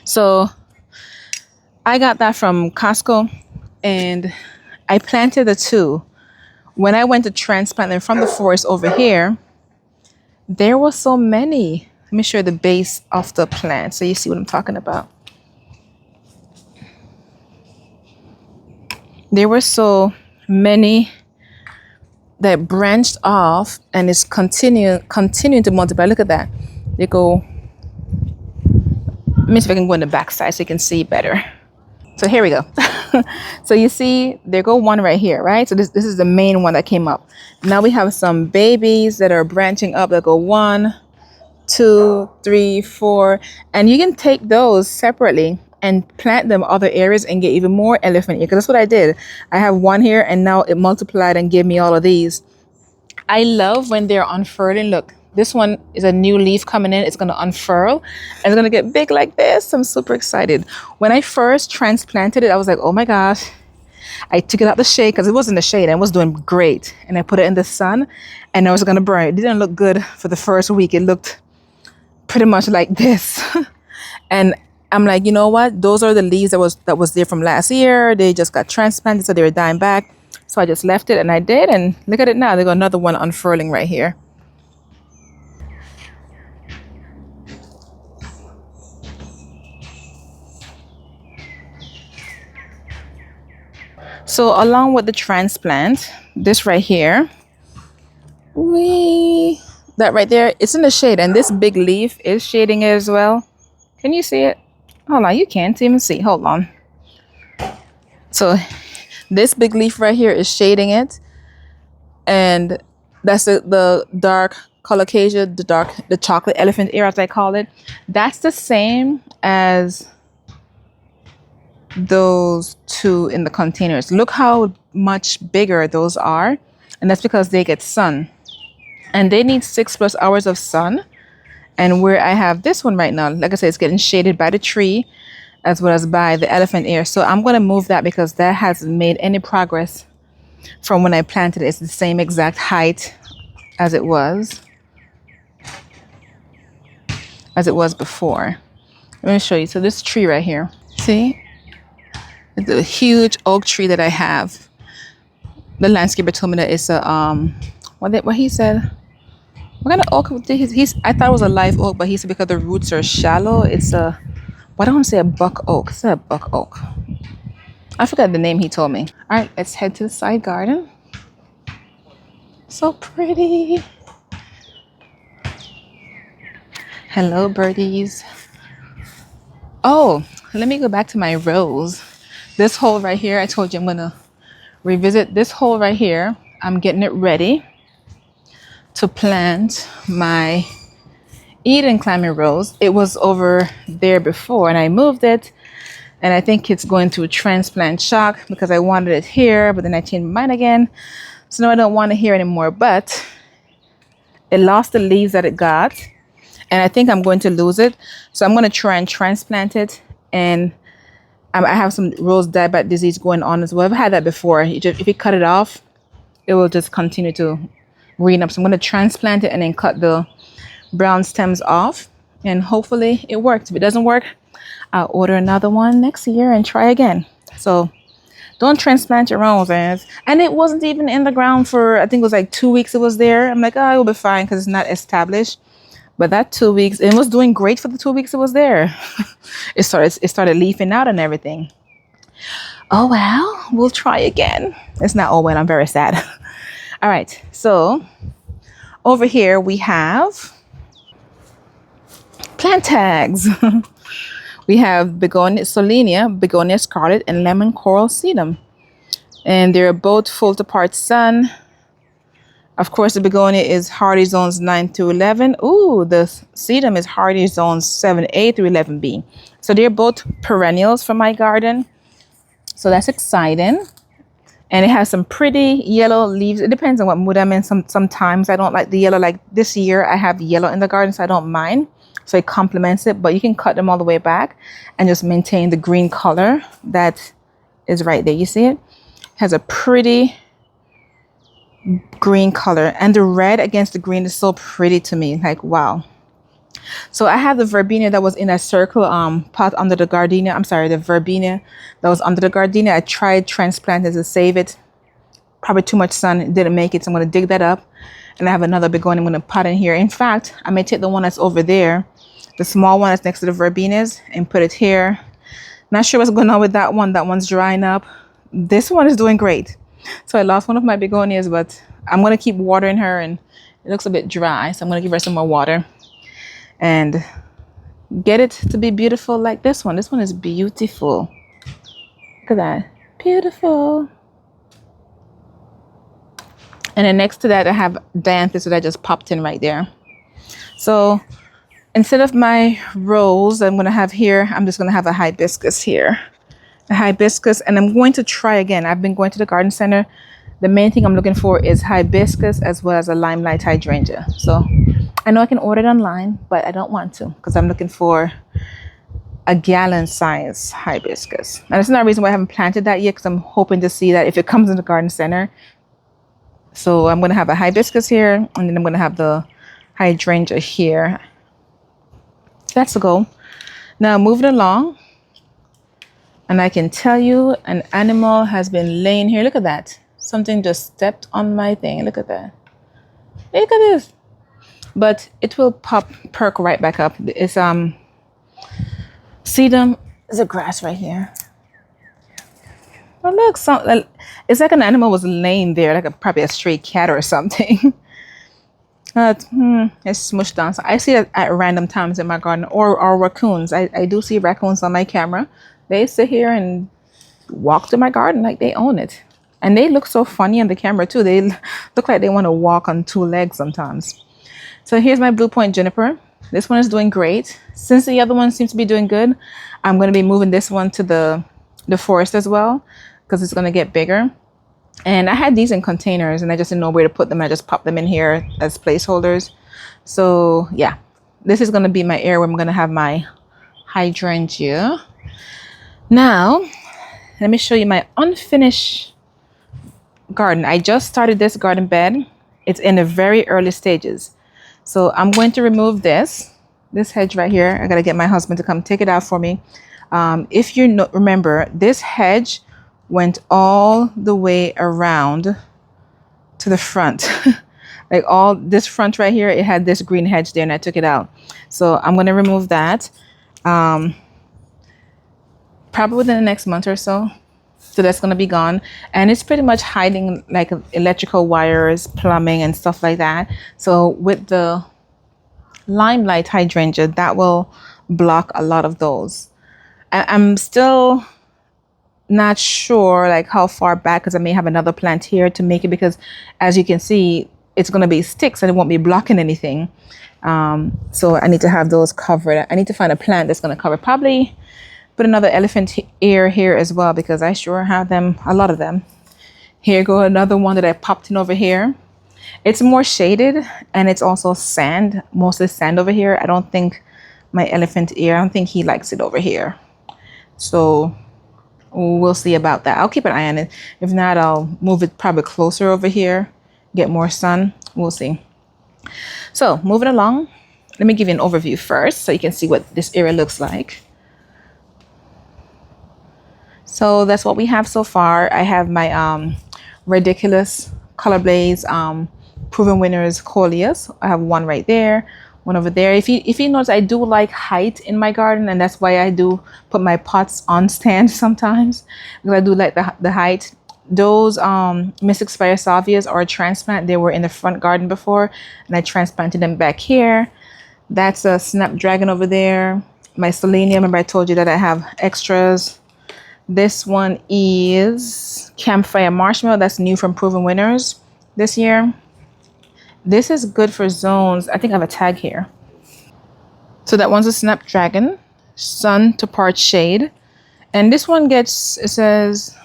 So I got that from Costco and I planted the 2. When I went to transplant them from the forest over here, there were so many. Let me show you the base of the plant so you see what I'm talking about. There were so many that branched off and it's continuing to multiply. Look at that. They go. Let me see if I can go in the back side so you can see better. So here we go. So you see, there go one right here, right? So this is the main one that came up. Now we have some babies that are branching up that go 1, 2, 3, 4, and you can take those separately and plant them other areas and get even more elephant ear. Because that's what I did. I have one here and now it multiplied and gave me all of these. I love when they're unfurling. Look, this one is a new leaf coming in. It's going to unfurl and it's going to get big like this. I'm super excited. When I first transplanted it, I was like, oh my gosh. I took it out the shade because it was in the shade and it was doing great. And I put it in the sun and I was going to burn it. It didn't look good for the first week. It looked pretty much like this. And I'm like, you know what? Those are the leaves that was there from last year. They just got transplanted, so they were dying back. So I just left it and I did. And look at it now. They got another one unfurling right here. So along with the transplant, this right here, that right there, it's in the shade. And this big leaf is shading it as well. Can you see it? Hold on, you can't even see. Hold on. So this big leaf right here is shading it. And that's the dark colocasia, the chocolate elephant ear, as I call it. That's the same as those 2 in the containers. Look how much bigger those are. And that's because they get sun. And they need 6+ hours of sun. And where I have this one right now, like I said, it's getting shaded by the tree as well as by the elephant ear. So I'm going to move that because that hasn't made any progress from when I planted it. It's the same exact height as it was before. Let me show you. So this tree right here, see? It's a huge oak tree that I have. The landscaper told me that it's a, what he said, what kind of oak? I thought it was a live oak, but he said because the roots are shallow, it's a, I don't want to say a buck oak. It's a buck oak. I forgot the name he told me. All right, let's head to the side garden. So pretty. Hello, birdies. Oh, let me go back to my rose. This hole right here, I told you I'm going to revisit this hole right here. I'm getting it ready to plant my Eden climbing rose. It was over there before and I moved it, and I think it's going through transplant shock because I wanted it here, but then I changed my mind again. So now I don't want it here anymore, but it lost the leaves that it got and I think I'm going to lose it. So I'm going to try and transplant it, and I have some rose dieback disease going on as well. I've had that before. If you cut it off, it will just continue to green up. So I'm going to transplant it and then cut the brown stems off, and hopefully it worked. If it doesn't work, I'll order another one next year and try again. So Don't transplant your roses. And it wasn't even in the ground for, I think it was like 2 weeks it was there. I'm like, oh, it'll be fine because it's not established. But that 2 weeks, it was doing great for the 2 weeks it was there. It started leafing out and everything. Oh well, we'll try again. It's not oh well, I'm very sad. All right, so over here we have plant tags. We have begonia solenia, begonia scarlet, and lemon coral sedum. And they're both full to part sun. Of course, the begonia is hardy zones 9 to 11. Ooh, the sedum is hardy zones 7A through 11B. So they're both perennials for my garden. So that's exciting. And it has some pretty yellow leaves. It depends on what mood I'm in. Sometimes I don't like the yellow. Like this year, I have yellow in the garden, so I don't mind. So it complements it. But you can cut them all the way back and just maintain the green color that is right there. You see it? Has a pretty green color. And the red against the green is so pretty to me. Like, wow. So I have the verbena that was in a circle pot under the gardenia. I'm sorry, the verbena that was under the gardenia. I tried transplanting to save it. Probably too much sun. It didn't make it. So I'm going to dig that up. And I have another begonia I'm going to pot in here. In fact, I may take the one that's over there, the small one that's next to the verbenas, and put it here. Not sure what's going on with that one. That one's drying up. This one is doing great. So I lost one of my begonias, but I'm going to keep watering her, and it looks a bit dry. So I'm going to give her some more water and get it to be beautiful like this one. This one is beautiful. Look at that. Beautiful. And then next to that, I have dianthus that I just popped in right there. So instead of my rose I'm going to have here, I'm just going to have a hibiscus here. A hibiscus. And I'm going to try again. I've been going to the garden center. The main thing I'm looking for is hibiscus as well as a limelight hydrangea. So I know I can order it online, but I don't want to because I'm looking for a gallon size hibiscus. And that's another reason why I haven't planted that yet, because I'm hoping to see that if it comes in the garden center. So I'm going to have a hibiscus here, and then I'm going to have the hydrangea here. That's the goal. Now moving along, and I can tell you an animal has been laying here. Look at that. Something just stepped on my thing. Look at that. Look at this. But it will perk right back up. It's sedum. There's a grass right here. Oh look, it's like an animal was laying there, like probably a stray cat or something. It's smushed down. So I see it at random times in my garden, or raccoons. I do see raccoons on my camera. They sit here and walk through my garden like they own it. And they look so funny on the camera too. They look like they want to walk on two legs sometimes. So here's my blue point juniper. This one is doing great. Since the other one seems to be doing good, I'm going to be moving this one to the forest as well, because it's going to get bigger. And I had these in containers and I just didn't know where to put them. I just popped them in here as placeholders. So yeah, this is going to be my area where I'm going to have my hydrangea. Now, let me show you my unfinished garden. I just started this garden bed. It's in the very early stages. So I'm going to remove this hedge right here. I got to get my husband to come take it out for me. If you remember, this hedge went all the way around to the front. Like all this front right here, it had this green hedge there and I took it out. So I'm going to remove that probably within the next month or so. So that's going to be gone. And it's pretty much hiding like electrical wires, plumbing and stuff like that. So with the limelight hydrangea, that will block a lot of those. I'm still not sure like how far back, because I may have another plant here to make it, because as you can see, it's going to be sticks and it won't be blocking anything. So I need to have those covered. I need to find a plant that's going to cover. Probably put another elephant ear here as well, because I sure have them, a lot of them. Here go another one that I popped in over here. It's more shaded and it's also sand, mostly sand over here. I don't think my elephant ear, I don't think he likes it over here. So we'll see about that. I'll keep an eye on it. If not, I'll move it probably closer over here, get more sun. We'll see. So moving along, let me give you an overview first so you can see what this area looks like. So that's what we have so far. I have my ridiculous color blaze proven winners coleus. I have one right there, one over there. If you notice, I do like height in my garden, and that's why I do put my pots on stand sometimes, because I do like the height. Those Mystic Spire salvias are a transplant. They were in the front garden before, and I transplanted them back here. That's a snapdragon over there. My selenium, remember I told you that I have extras. This one is Campfire Marshmallow. That's new from Proven Winners this year. This is good for zones. I think I have a tag here. So that one's a Snapdragon, Sun to Part Shade. And this one gets, it says,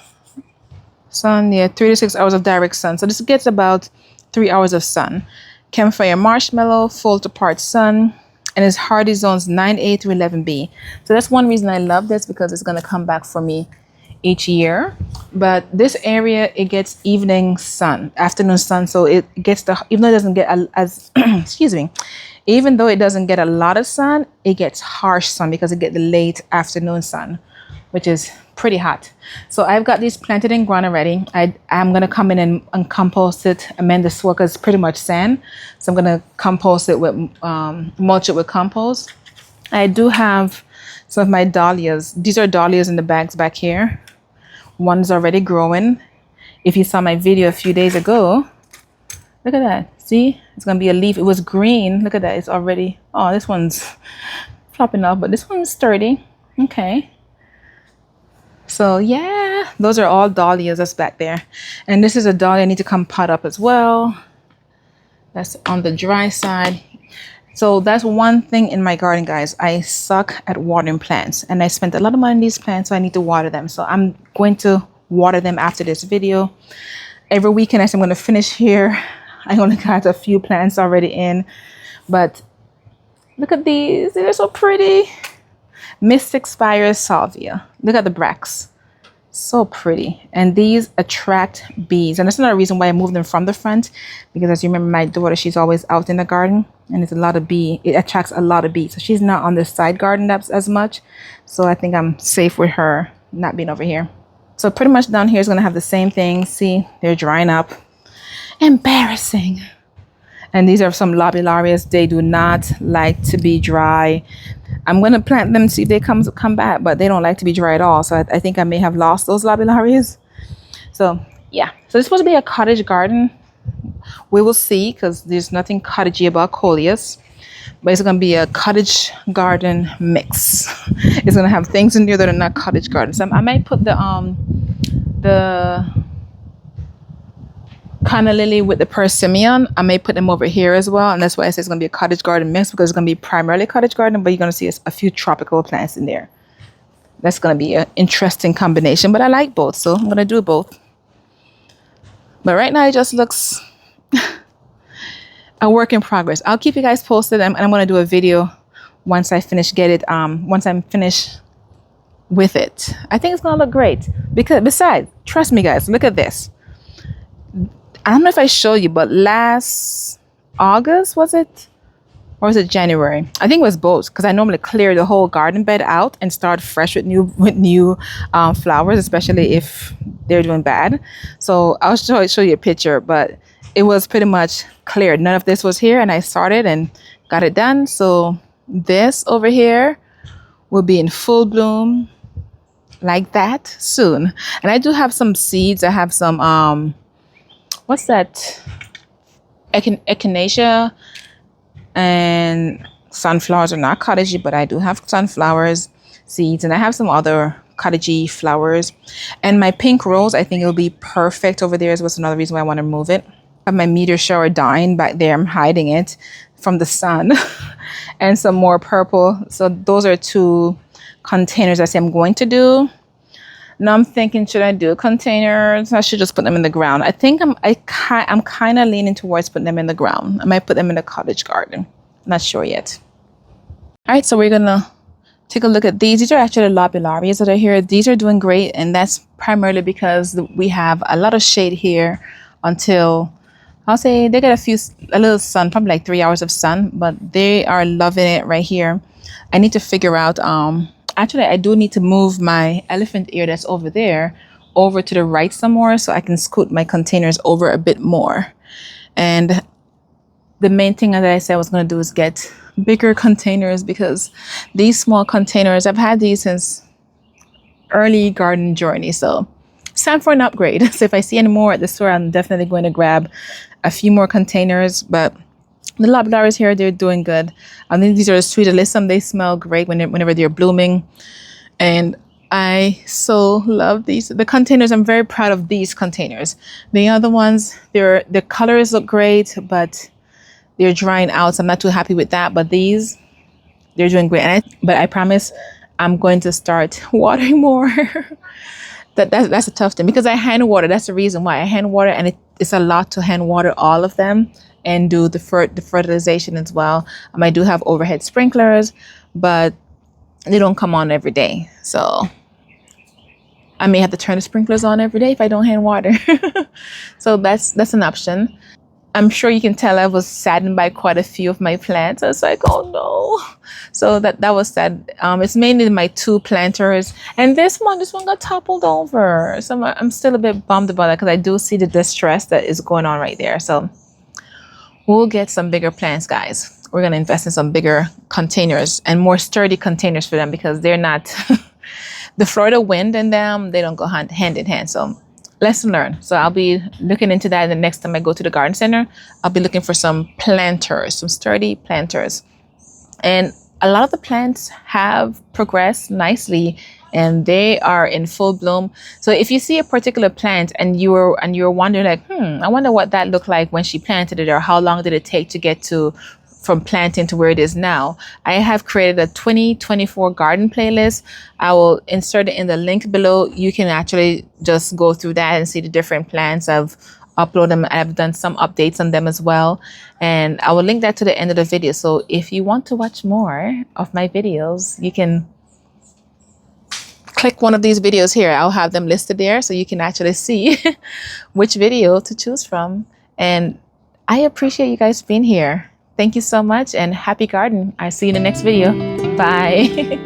sun, yeah, 3 to 6 hours of direct sun. So this gets about 3 hours of sun. Campfire Marshmallow, full to part sun. And it's hardy zones 9A through 11B. So that's one reason I love this, because it's going to come back for me each year. But this area, it gets evening sun, afternoon sun. So it gets the, even though it doesn't get as, excuse me, even though it doesn't get a lot of sun, it gets harsh sun because it gets the late afternoon sun, which is pretty hot. So I've got these planted in ground already. I'm going to come in and compost it, amend the soil because it's pretty much sand. So I'm going to compost it with, mulch it with compost. I do have some of my dahlias. These are dahlias in the bags back here. One's already growing. If you saw my video a few days ago, look at that. See, it's going to be a leaf. It was green. Look at that. It's already, oh, this one's flopping off, but this one's sturdy. Okay. So yeah, those are all dahlias that's back there. And this is a dahlia I need to come pot up as well. That's on the dry side. So that's one thing in my garden, guys. I suck at watering plants, and I spent a lot of money on these plants, so I need to water them. So I'm going to water them after this video. Every weekend, as I'm going to finish here, I only got a few plants already in, but look at these. They're so pretty. Mystic Spire Salvia. Look at the bracts. So pretty. And these attract bees. And that's another reason why I moved them from the front. Because as you remember, my daughter, she's always out in the garden. And there's a lot of bee. It attracts a lot of bees. So she's not on the side garden as much. So I think I'm safe with her not being over here. So pretty much down here is going to have the same thing. See, they're drying up. Embarrassing. And these are some lobularias. They do not like to be dry. I'm going to plant them, see if they come back, but they don't like to be dry at all. So I think I may have lost those lobularias. So yeah, so it's supposed to be a cottage garden. We will see, because there's nothing cottagey about coleus, but it's going to be a cottage garden mix. It's going to have things in there that are not cottage gardens. So I might put the Canna lily with the persimmon. I may put them over here as well, and that's why I say it's going to be a cottage garden mix, because it's going to be primarily cottage garden, but you're going to see a few tropical plants in there. That's going to be an interesting combination, but I like both, so I'm going to do both. But right now it just looks a work in progress. I'll keep you guys posted, and I'm going to do a video once I finish once I'm finished with it. I think it's going to look great, because besides, trust me guys, look at this. I don't know if I showed you, but last August, was it? Or was it January? I think it was both, because I normally clear the whole garden bed out and start fresh with new flowers, especially if they're doing bad. So I'll show you a picture, but it was pretty much cleared. None of this was here, and I started and got it done. So this over here will be in full bloom like that soon. And I do have some seeds. I have some what's that? Echinacea and sunflowers are not cottagey, but I do have sunflowers seeds, and I have some other cottagey flowers. And my pink rose, I think it'll be perfect over there. Is what's another reason why I want to move it. I have my meteor shower dying back there. I'm hiding it from the sun. And some more purple. So those are two containers I say I'm going to do. Now I'm thinking, should I do containers? I should just put them in the ground. I think I'm kind of leaning towards putting them in the ground. I might put them in the cottage garden. Not sure yet. All right, so we're gonna take a look at these. These are actually lobularias that are here. These are doing great, and that's primarily because we have a lot of shade here until I'll say they get a little sun, probably like 3 hours of sun, but they are loving it right here. I need to figure out Actually, I do need to move my elephant ear that's over there over to the right some more so I can scoot my containers over a bit more. And the main thing that I said I was going to do is get bigger containers, because these small containers, I've had these since early garden journey. So it's time for an upgrade. So if I see any more at the store, I'm definitely going to grab a few more containers. But the labradors here, they're doing good. I think these are the sweet alyssum. They smell great whenever they're blooming. And I so love these. The containers, I'm very proud of these containers. The other ones, the colors look great, but they're drying out. So I'm not too happy with that. But these, they're doing great. But I promise I'm going to start watering more. That's a tough thing, because I hand water. That's the reason why I hand water, and it's a lot to hand water all of them and do the fertilization as well. I do have overhead sprinklers, but they don't come on every day. So I may have to turn the sprinklers on every day if I don't hand water. So that's an option. I'm sure you can tell I was saddened by quite a few of my plants. I was like, oh no. So that was sad. It's mainly my 2 planters. And this one got toppled over. So I'm still a bit bummed about that, because I do see the distress that is going on right there. So we'll get some bigger plants, guys. We're going to invest in some bigger containers and more sturdy containers for them, because they're not, the Florida wind and them, they don't go hand in hand. So lesson learned. So I'll be looking into that. The next time I go to the garden center, I'll be looking for some planters, some sturdy planters. And a lot of the plants have progressed nicely, and they are in full bloom. So if you see a particular plant and you're wondering like, I wonder what that looked like when she planted it, or how long did it take to get from planting to where it is now, I have created a 2024 garden playlist. I will insert it in the link below. You can actually just go through that and see the different plants. I've uploaded them. I've done some updates on them as well. And I will link that to the end of the video. So if you want to watch more of my videos, you can click one of these videos here. I'll have them listed there so you can actually see which video to choose from. And I appreciate you guys being here. Thank you so much, and happy garden. I'll see you in the next video. Bye.